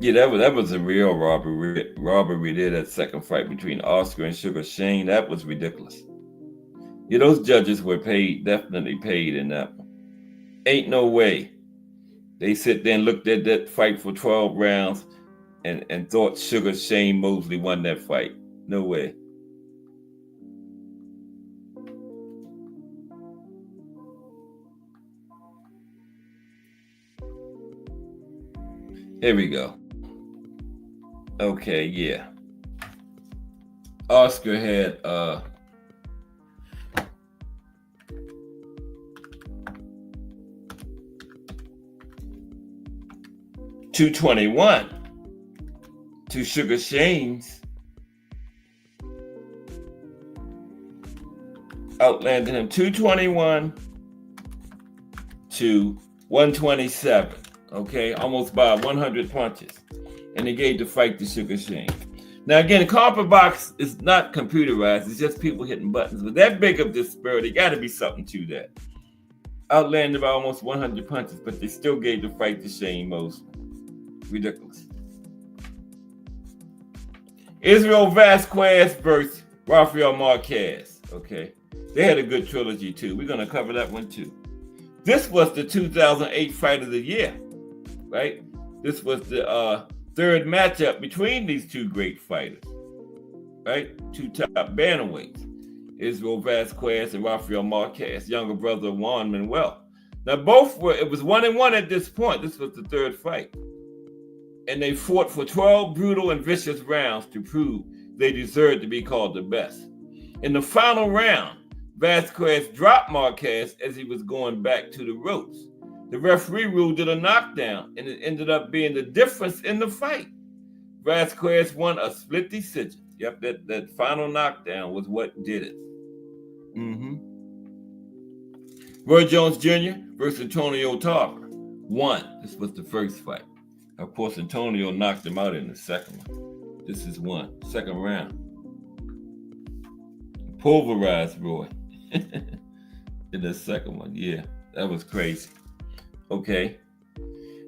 [SPEAKER 4] Yeah, that was a real robbery there, that second fight between Oscar and Sugar Shane. That was ridiculous. Yeah, those judges were definitely paid in that one. Ain't no way. They sit there and looked at that fight for 12 rounds and thought Sugar Shane Mosley won that fight. No way. Here we go. Okay, yeah. Oscar had 221 to Sugar Shane's, outlanded him 221 to 127. Okay, almost by 100 punches. And they gave the fight to Sugar Shane. Now again, Compa Box is not computerized, it's just people hitting buttons. But that big of disparity, gotta be something to that. Outlanded by almost 100 punches, but they still gave the fight to Shane Mosley. Ridiculous. Israel Vasquez versus Rafael Marquez. Okay, they had a good trilogy too. We're gonna cover that one too. This was the 2008 Fight of the Year, right? This was the third matchup between these two great fighters, right? Two top bantamweights, Israel Vasquez and Rafael Marquez, younger brother of Juan Manuel. Now it was 1-1 at this point. This was the third fight. And they fought for 12 brutal and vicious rounds to prove they deserved to be called the best. In the final round, Vasquez dropped Marquez as he was going back to the ropes. The referee ruled it a knockdown, and it ended up being the difference in the fight. Vasquez won a split decision. Yep, that final knockdown was what did it. Roy Jones Jr. versus Antonio Tarver won. This was the first fight. Of course, Antonio knocked him out in the second one. This is second round. Pulverized Roy in the second one. Yeah, that was crazy. Okay.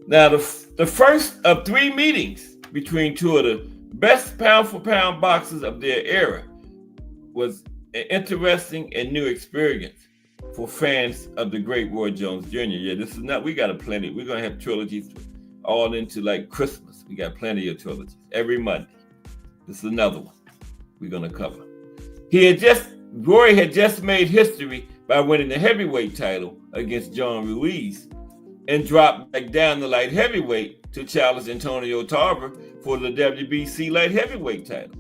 [SPEAKER 4] Now, the first of three meetings between two of the best pound-for-pound boxers of their era was an interesting and new experience for fans of the great Roy Jones Jr. Yeah, this is not, we got a plenty. We're going to have trilogies all into like Christmas. We got plenty of trilogies every Monday. This is another one we're going to cover. Roy had just made history by winning the heavyweight title against John Ruiz and dropped back down to light heavyweight to challenge Antonio Tarver for the WBC light heavyweight title.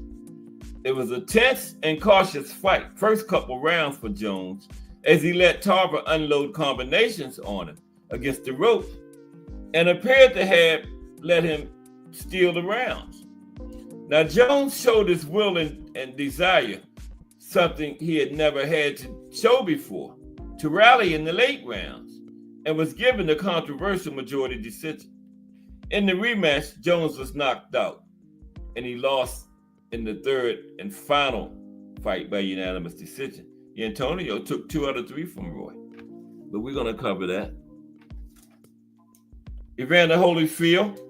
[SPEAKER 4] It was a tense and cautious fight. First couple rounds for Jones, as he let Tarver unload combinations on him against the rope and appeared to have let him steal the rounds. Now, Jones showed his will and desire, something he had never had to show before, to rally in the late rounds, and was given the controversial majority decision. In the rematch, Jones was knocked out, and he lost in the third and final fight by unanimous decision. Antonio took 2 out of 3 from Roy, but we're going to cover that. Evander Holyfield,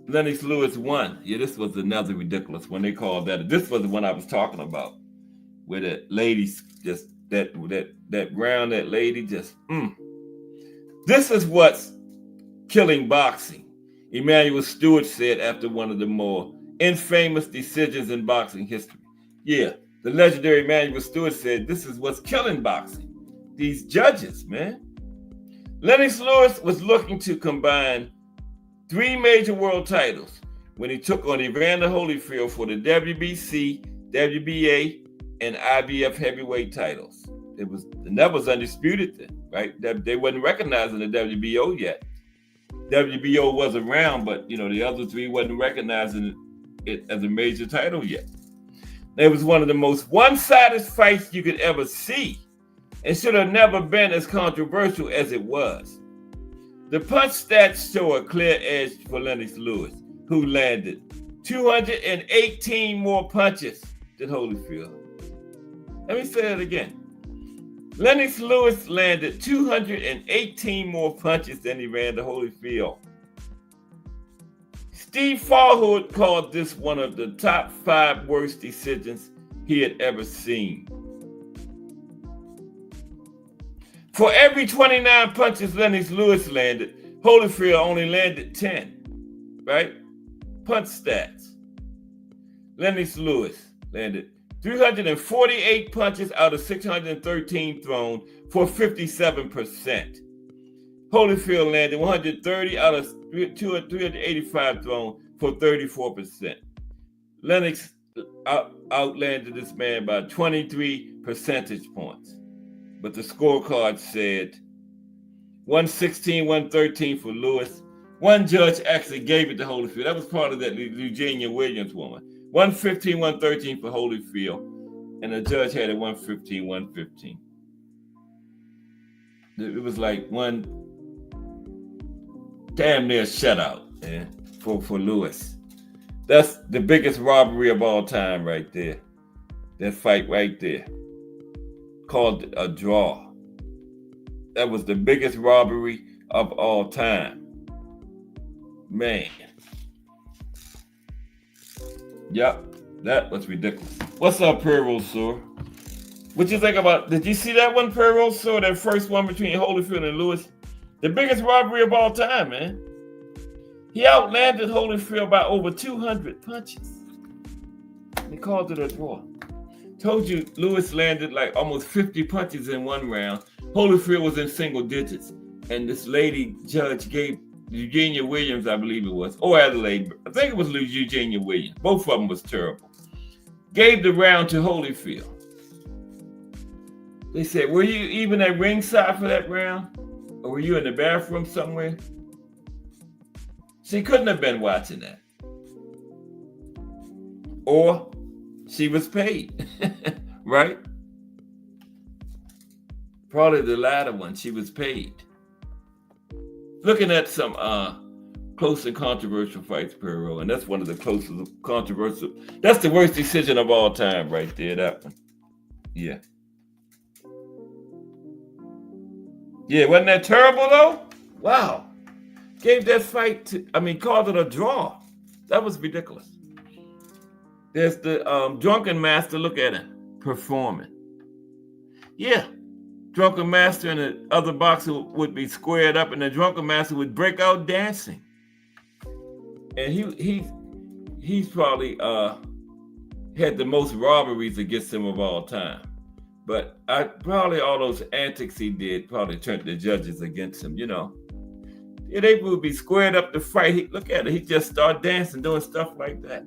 [SPEAKER 4] Lennox Lewis won. Yeah, this was another ridiculous one. They called that. This was the one I was talking about, where the ladies just that round, that lady just. This is what's killing boxing. Emanuel Stewart said after one of the more infamous decisions in boxing history. Yeah, the legendary Emanuel Stewart said this is what's killing boxing. These judges, man. Lennox Lewis was looking to combine 3 major world titles when he took on Evander Holyfield for the WBC, WBA, and IBF heavyweight titles. That was undisputed then, right? They wasn't recognizing the WBO yet. WBO was around, but the other 3 wasn't recognizing it as a major title yet. It was one of the most one-sided fights you could ever see, and should have never been as controversial as it was. The punch stats show a clear edge for Lennox Lewis, who landed 218 more punches than Holyfield. Let me say it again. Lennox Lewis landed 218 more punches than Evander Holyfield. Steve Farhood called this one of the top 5 worst decisions he had ever seen. For every 29 punches Lennox Lewis landed, Holyfield only landed 10, right? Punch stats. Lennox Lewis landed 348 punches out of 613 thrown for 57%. Holyfield landed 130 out of 385 thrown for 34%. Lennox outlanded this man by 23 percentage points. But the scorecard said 116-113 for Lewis. One judge actually gave it to Holyfield. That was part of that Eugenia Williams woman. 115-113 for Holyfield, and the judge had it 115-115. It was like one damn near shutout, for Lewis. That's the biggest robbery of all time right there. That fight right there, called a draw. That was the biggest robbery of all time. Man. Yep, that was ridiculous. What's up, Perro Sir? What you think about, did you see that one, Perro Sir? That first one between Holyfield and Lewis? The biggest robbery of all time, man. He outlanded Holyfield by over 200 punches. He called it a draw. Told you Lewis landed like almost 50 punches in one round. Holyfield was in single digits. And this lady judge gave Eugenia Williams, I believe it was, or Adelaide, I think it was Eugenia Williams. Both of them was terrible. Gave the round to Holyfield. They said, were you even at ringside for that round? Or were you in the bathroom somewhere? She couldn't have been watching that. Or she was paid, right? Probably the latter one, she was paid. Looking at some close and controversial fights, Perro, and that's one of the closest controversial. That's the worst decision of all time right there, that one. Yeah. Yeah, wasn't that terrible though? Wow. Gave that fight called it a draw. That was ridiculous. There's the Drunken Master, look at him, performing. Yeah. Drunken Master and the other boxer would be squared up, and the Drunken Master would break out dancing. And he's probably had the most robberies against him of all time. But probably all those antics he did probably turned the judges against him, Yeah, they would be squared up to fight. Look at it. He just started dancing, doing stuff like that.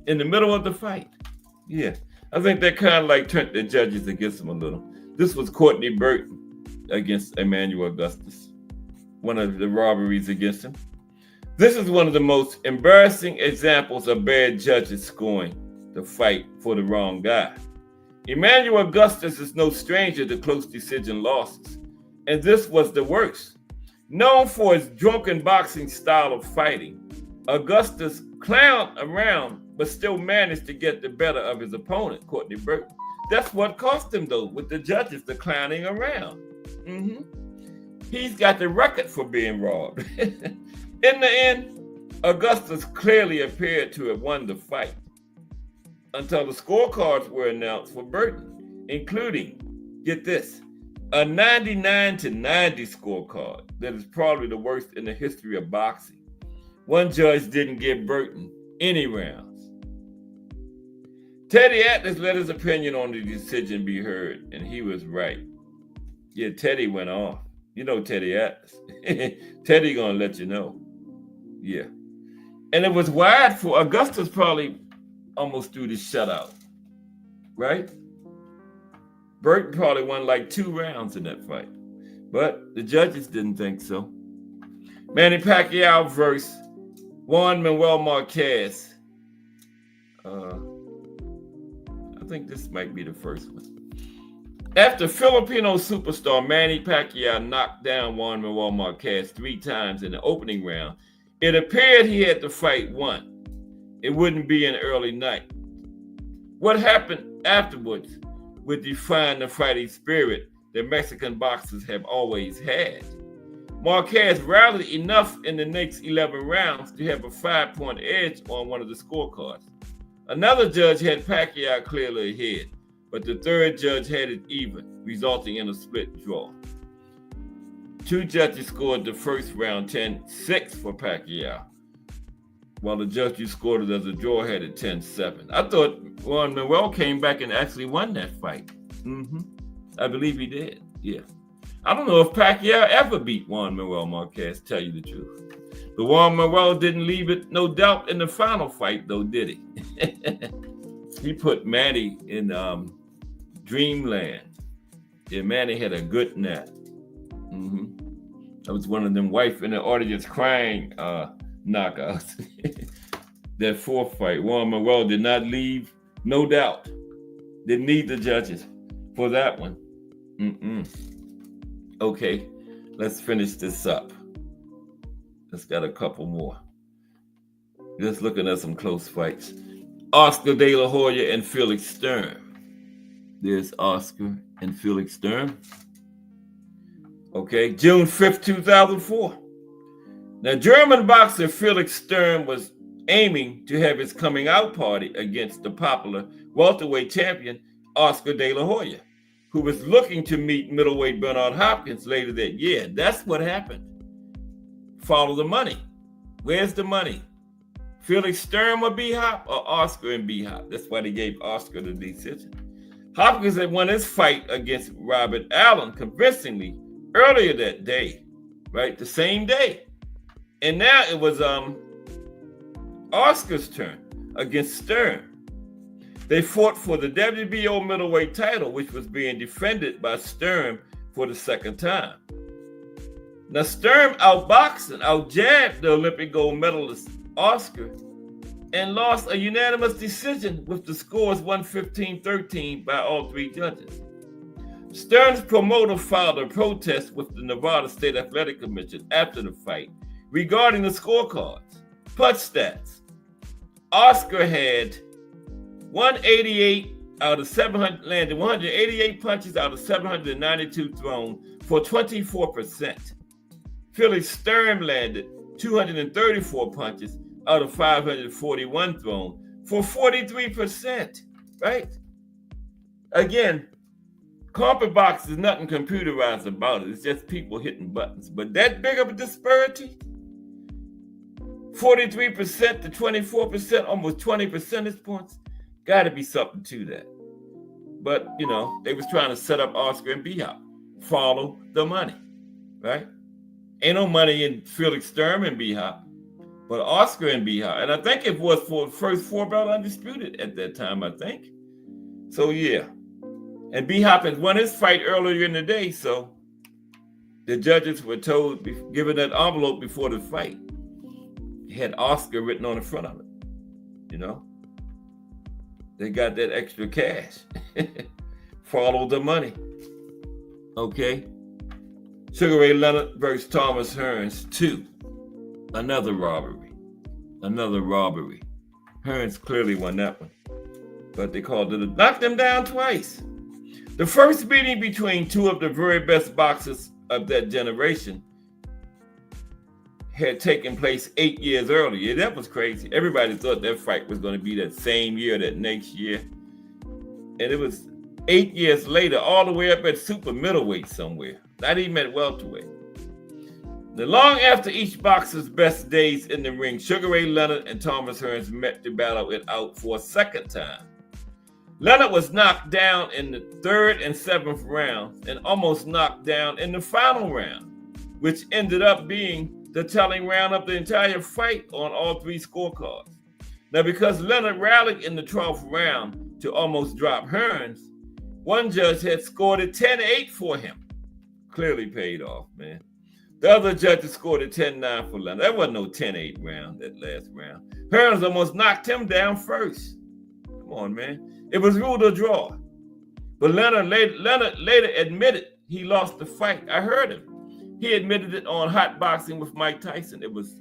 [SPEAKER 4] In the middle of the fight. Yeah. I think that kind of like turned the judges against him a little. This was Courtney Burton against Emmanuel Augustus, one of the robberies against him. This is one of the most embarrassing examples of bad judges scoring the fight for the wrong guy. Emmanuel Augustus is no stranger to close decision losses, and this was the worst. Known for his drunken boxing style of fighting, Augustus clowned around but still managed to get the better of his opponent, Courtney Burton. That's what cost him, though, with the judges, the clowning around. He's got the record for being robbed. In the end, Augustus clearly appeared to have won the fight until the scorecards were announced for Burton, including, get this, a 99-90 scorecard that is probably the worst in the history of boxing. One judge didn't give Burton any rounds. Teddy Atlas let his opinion on the decision be heard, and he was right. Yeah, Teddy went off. You know Teddy Atlas. Teddy gonna let you know. Yeah. And it was wide for Augustus, probably almost threw the shutout. Right? Burton probably won like 2 rounds in that fight. But the judges didn't think so. Manny Pacquiao versus Juan Manuel Marquez. I think this might be the first one. After Filipino superstar Manny Pacquiao knocked down Juan Manuel Marquez 3 times in the opening round, it appeared he had the fight won. It wouldn't be an early night. What happened afterwards would define the fighting spirit that Mexican boxers have always had. Marquez rallied enough in the next 11 rounds to have a 5-point edge on one of the scorecards. Another judge had Pacquiao clearly ahead, but the third judge had it even, resulting in a split draw. 2 judges scored the first round 10-6 for Pacquiao, while the judge who scored it as a draw had it 10-7. I thought Juan Manuel came back and actually won that fight. I believe he did, yeah. I don't know if Pacquiao ever beat Juan Manuel Marquez, tell you the truth. But Juan Manuel didn't leave it no doubt in the final fight, though, did he? He put Manny in dreamland. Yeah, Manny had a good nap. That was one of them wife in the audience crying knockouts. That 4th fight, Juan Manuel did not leave, no doubt. Didn't need the judges for that one. Okay, let's finish this up. Let's got a couple more. Just looking at some close fights. Oscar De La Hoya and Felix Sturm. There's Oscar and Felix Sturm. Okay, June 5th, 2004. Now, German boxer Felix Sturm was aiming to have his coming out party against the popular welterweight champion Oscar De La Hoya, who was looking to meet middleweight Bernard Hopkins later that year. That's what happened. Follow the money. Where's the money? Felix Sturm or B-Hop, or Oscar and B-Hop? That's why they gave Oscar the decision. Hopkins had won his fight against Robert Allen convincingly earlier that day, right? The same day. And now it was Oscar's turn against Sturm. They fought for the WBO middleweight title, which was being defended by Sturm for the 2nd time. Now, Sturm outboxed and outjabbed the Olympic gold medalist Oscar and lost a unanimous decision with the scores 115-13 by all 3 judges. Sturm's promoter filed a protest with the Nevada State Athletic Commission after the fight regarding the scorecards. Punch stats. Oscar had 188 out of 700, landed 188 punches out of 792 thrown for 24%. Felix Sturm landed 234 punches out of 541 thrown for 43%, right? Again, carpet box is nothing computerized about it. It's just people hitting buttons. But that big of a disparity, 43% to 24%, almost 20 percentage points, got to be something to that. But, you know, they was trying to set up Oscar and B-Hop. Follow the money, right? Ain't no money in Felix Sturm and B-Hop, but Oscar and B-Hop. And I think it was for the first 4-belt undisputed at that time, I think. So, yeah. And B-Hop had won his fight earlier in the day, so the judges were told, given that envelope before the fight, it had Oscar written on the front of it. You know, they got that extra cash. Follow the money. Okay. Sugar Ray Leonard versus Thomas Hearns 2. Another robbery. Hearns clearly won that one, but they called it knocked him down twice. The first meeting between two of the very best boxers of that generation had taken place 8 years earlier. That was crazy. Everybody thought that fight was going to be that same year, that next year. And it was 8 years later, all the way up at super middleweight somewhere, not even at welterweight. Now, long after each boxer's best days in the ring, Sugar Ray Leonard and Thomas Hearns met to battle it out for a second time. Leonard was knocked down in the third and seventh rounds and almost knocked down in the final round, which ended up being the telling round of the entire fight on all three scorecards. Now, because Leonard rallied in the 12th round to almost drop Hearns, one judge had scored it 10-8 for him. Clearly paid off, man. The other judges scored it 10-9 for Leonard. That wasn't no 10-8 round, that last round. Hearns almost knocked him down first. Come on, man. It was ruled a draw. But Leonard later admitted he lost the fight. I heard him. He admitted it on Hot Boxing with Mike Tyson. It was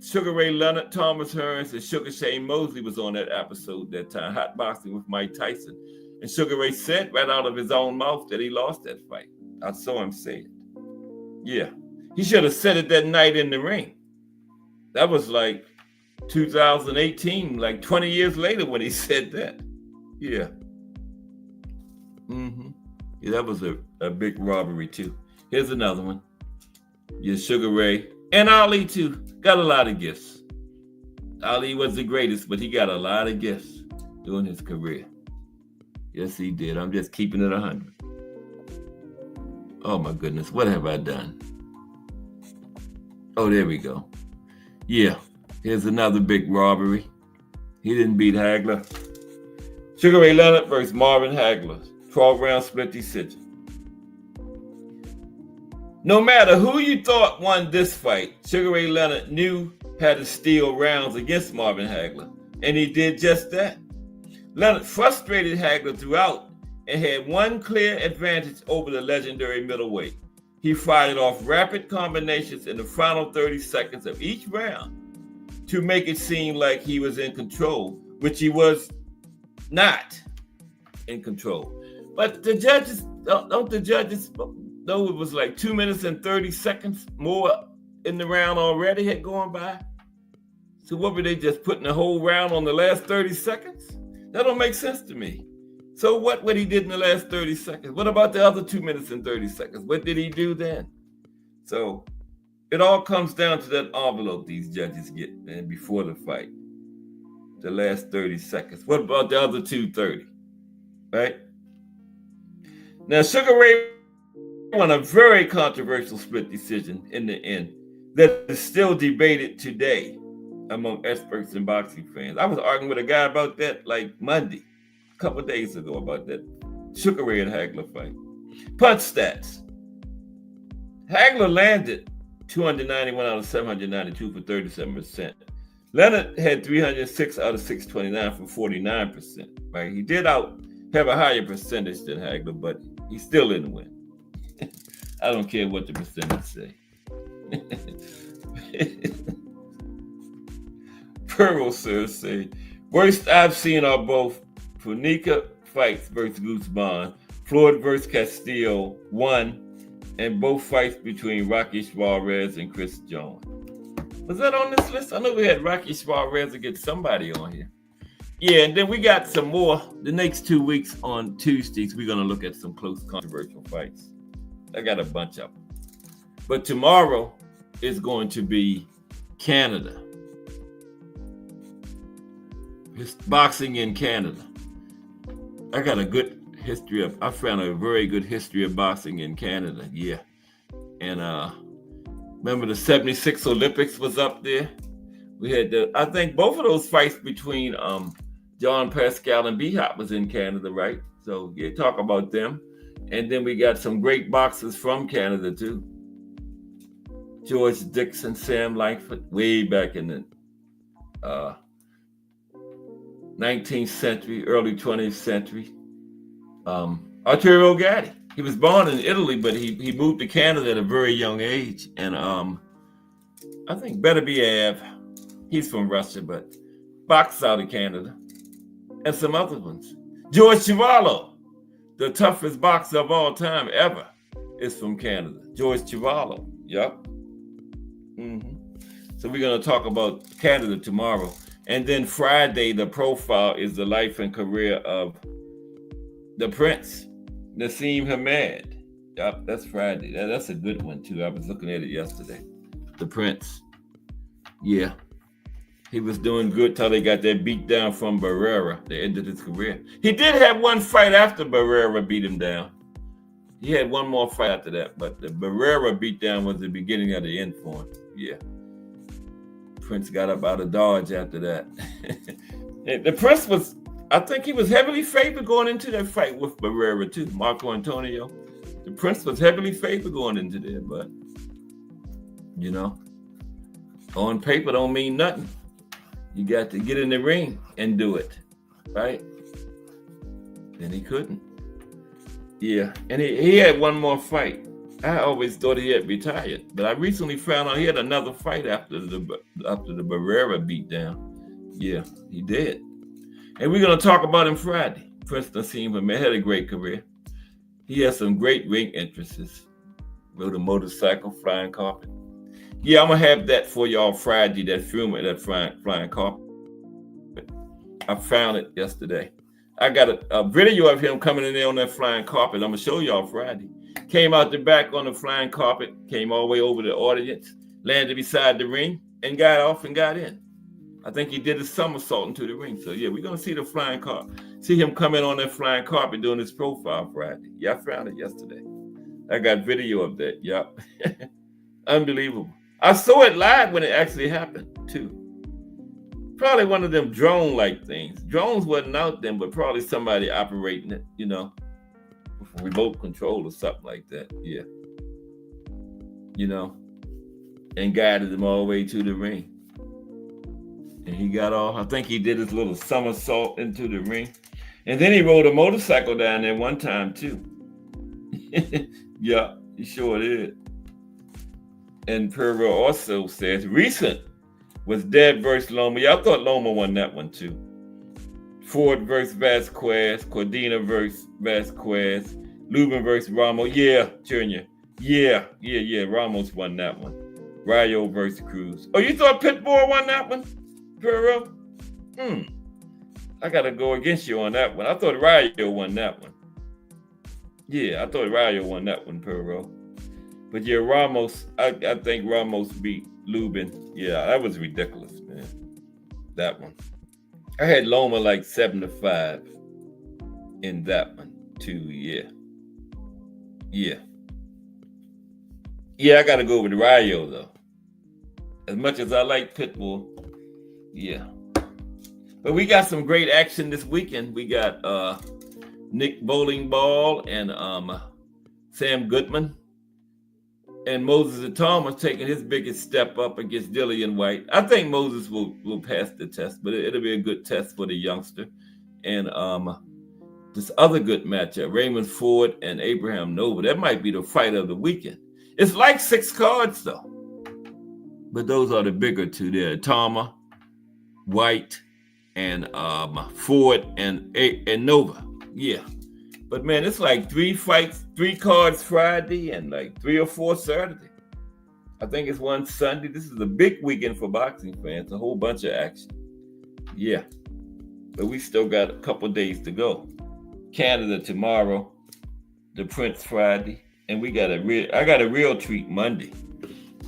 [SPEAKER 4] Sugar Ray Leonard, Thomas Hearns, and Sugar Shane Mosley was on that episode that time, Hot Boxing with Mike Tyson. And Sugar Ray said right out of his own mouth that he lost that fight. I saw him say it. Yeah. He should have said it that night in the ring. That was like 2018, like 20 years later when he said that. Yeah. Yeah, that was a big robbery too. Here's another one. Yeah, Sugar Ray and Ali too got a lot of gifts. Ali was the greatest, but he got a lot of gifts during his career. Yes, he did. I'm just keeping it 100. Oh my goodness, what have I done? Oh, there we go. Yeah, here's another big robbery. He didn't beat Hagler. Sugar Ray Leonard versus Marvin Hagler, 12-round split decision. No matter who you thought won this fight, Sugar Ray Leonard knew how to steal rounds against Marvin Hagler, and he did just that. Leonard frustrated Hagler throughout and had one clear advantage over the legendary middleweight. He fired off rapid combinations in the final 30 seconds of each round to make it seem like he was in control, which he was not in control. But the judges, don't the judges know it was like 2 minutes and 30 seconds more in the round already had gone by? So what were they just putting the whole round on the last 30 seconds? That don't make sense to me. So what he did in the last 30 seconds? What about the other 2 minutes and 30 seconds? What did he do then? So it all comes down to that envelope these judges get, man, before the fight. The last 30 seconds. What about the other 2:30? Right? Now, Sugar Ray won a very controversial split decision in the end that is still debated today among experts and boxing fans. I was arguing with a guy about that like Monday, a couple of days ago, about that Sugar Ray and Hagler fight. Punch stats. Hagler landed 291 out of 792 for 37%. Leonard had 306 out of 629 for 49%. Right? He did have a higher percentage than Hagler, but he still didn't win. I don't care what the percentage say. Pearl Sir say, worst I've seen are both Funica fights versus Guzman, Floyd versus Castillo 1, and both fights between Rocky Suarez and Chris Jones. Was that on this list? I know we had Rocky Suarez against somebody on here. Yeah, and then we got some more. The next 2 weeks on Tuesdays, we're going to look at some close controversial fights. I got a bunch of them. But tomorrow is going to be Canada. It's boxing in Canada. I found a very good history of boxing in Canada, yeah. And remember the 76 Olympics was up there? We had I think both of those fights between John Pascal and B-Hop was in Canada, right? So yeah, talk about them. And then we got some great boxers from Canada too. George Dixon, Sam Langford, way back in the 19th century, early 20th century. Arturo Gatti. He was born in Italy, but he moved to Canada at a very young age. And I think Beterbiev, he's from Russia, but boxed out of Canada. And some other ones. George Chuvalo, the toughest boxer of all time ever, is from Canada. George Chuvalo. Yep. So we're going to talk about Canada tomorrow. And then Friday, the profile is the life and career of the Prince, Nassim Hamed. Yep, that's Friday. That's a good one, too. I was looking at it yesterday. The Prince. Yeah. He was doing good till they got that beat down from Barrera. They ended his career. He did have one fight after Barrera beat him down. He had one more fight after that, but the Barrera beat down was the beginning of the end for him. Yeah. Prince got up out of Dodge after that. The Prince was, I think he was heavily favored going into that fight with Barrera too, Marco Antonio. The Prince was heavily favored going into there, but you know, on paper don't mean nothing. You got to get in the ring and do it, right? And he couldn't. Yeah, and he had one more fight. I always thought he had retired, but I recently found out he had another fight after the Barrera beatdown. Yeah, he did. And we're going to talk about him Friday. Prince Nassim Hamed had a great career. He has some great ring interests. Rode a motorcycle, flying carpet. Yeah, I'm going to have that for y'all Friday, that film of that flying carpet. I found it yesterday. I got a video of him coming in there on that flying carpet. I'm going to show y'all Friday. Came out the back on the flying carpet, came all the way over the audience, landed beside the ring, and got off and got in. I think he did a somersault into the ring. So, yeah, we're going to see the flying carpet. See him come in on that flying carpet doing his profile Friday. Yeah, I found it yesterday. I got video of that. Yep. Unbelievable. I saw it live when it actually happened, too. Probably one of them drone-like things. Drones wasn't out then, but probably somebody operating it, you know, with remote control or something like that. Yeah. You know, and guided him all the way to the ring. And he got off. I think he did his little somersault into the ring. And then he rode a motorcycle down there one time, too. Yeah, he sure did. And Perro also says, recent was Dead versus Loma. Yeah, I thought Loma won that one, too. Ford versus Vasquez. Cordina versus Vasquez. Lubin versus Ramos. Yeah, Junior. Yeah. Ramos won that one. Rayo versus Cruz. Oh, you thought Pitbull won that one, Perro? I got to go against you on that one. I thought Rayo won that one. Yeah, I thought Rayo won that one, Perro. But yeah, Ramos, I think Ramos beat Lubin. Yeah, that was ridiculous, man. That one. I had Loma like 7-5 in that one, too. Yeah. Yeah, I got to go with Rayo, though. As much as I like Pitbull, yeah. But we got some great action this weekend. We got Nick Bowlingball and Sam Goodman. And Moses Atama taking his biggest step up against Dillian White. I think Moses will pass the test, but it'll be a good test for the youngster. And this other good matchup, Raymond Ford and Abraham Nova, that might be the fight of the weekend. It's like 6 cards, though. But those are the bigger two there. Atama, White, and Ford and Nova. Yeah. But man, it's like 3 fights, 3 cards Friday and like 3 or 4 Saturday. I think it's one Sunday. This is a big weekend for boxing fans. A whole bunch of action. Yeah. But we still got a couple days to go. Canada tomorrow. The Prince Friday. And I got a real treat Monday.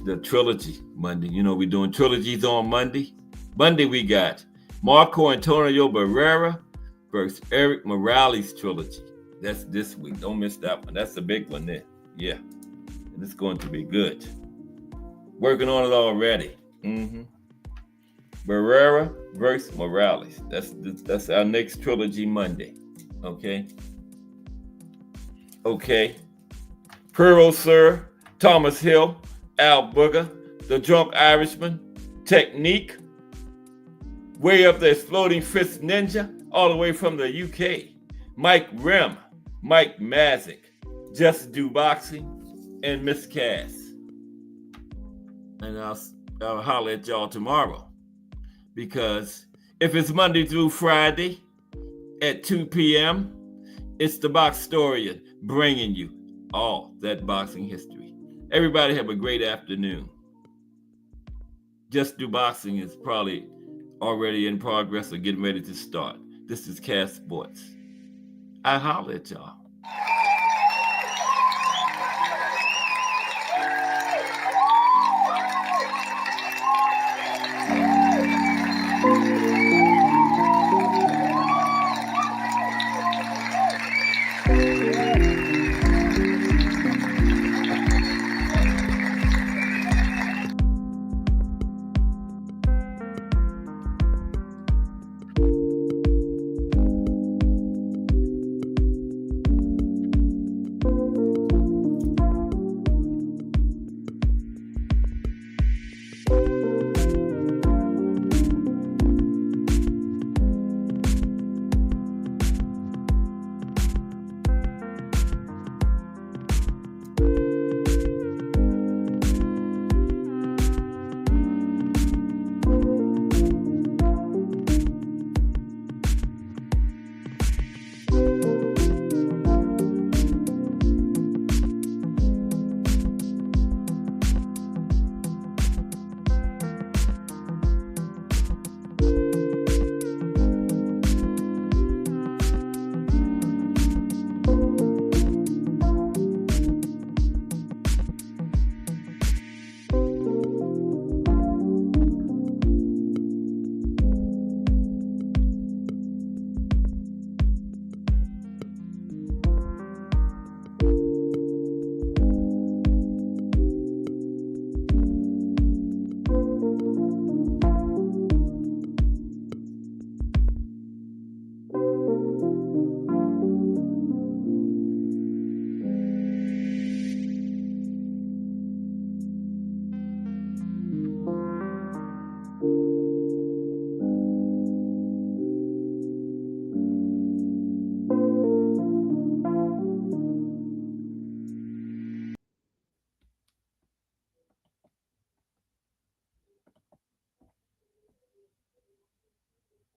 [SPEAKER 4] The trilogy Monday. You know, we're doing trilogies on Monday. Monday we got Marco Antonio Barrera versus Eric Morales trilogy. That's this week. Don't miss that one. That's a big one there. Yeah. And it's going to be good. Working on it already. Barrera versus Morales. That's our next trilogy Monday. Okay. Okay. Pearl Sir, Thomas Hill, Al Booger, The Drunk Irishman, Technique, Way Up the Exploding Fist Ninja, all the way from the UK, Mike Rim, Mike Mazik, Just Do Boxing, and Miss Cass. And I'll holler at y'all tomorrow, because if it's Monday through Friday at 2 p.m., it's the Boxtorian bringing you all that boxing history. Everybody have a great afternoon. Just Do Boxing is probably already in progress or getting ready to start. This is Cass Sports. I holler at y'all.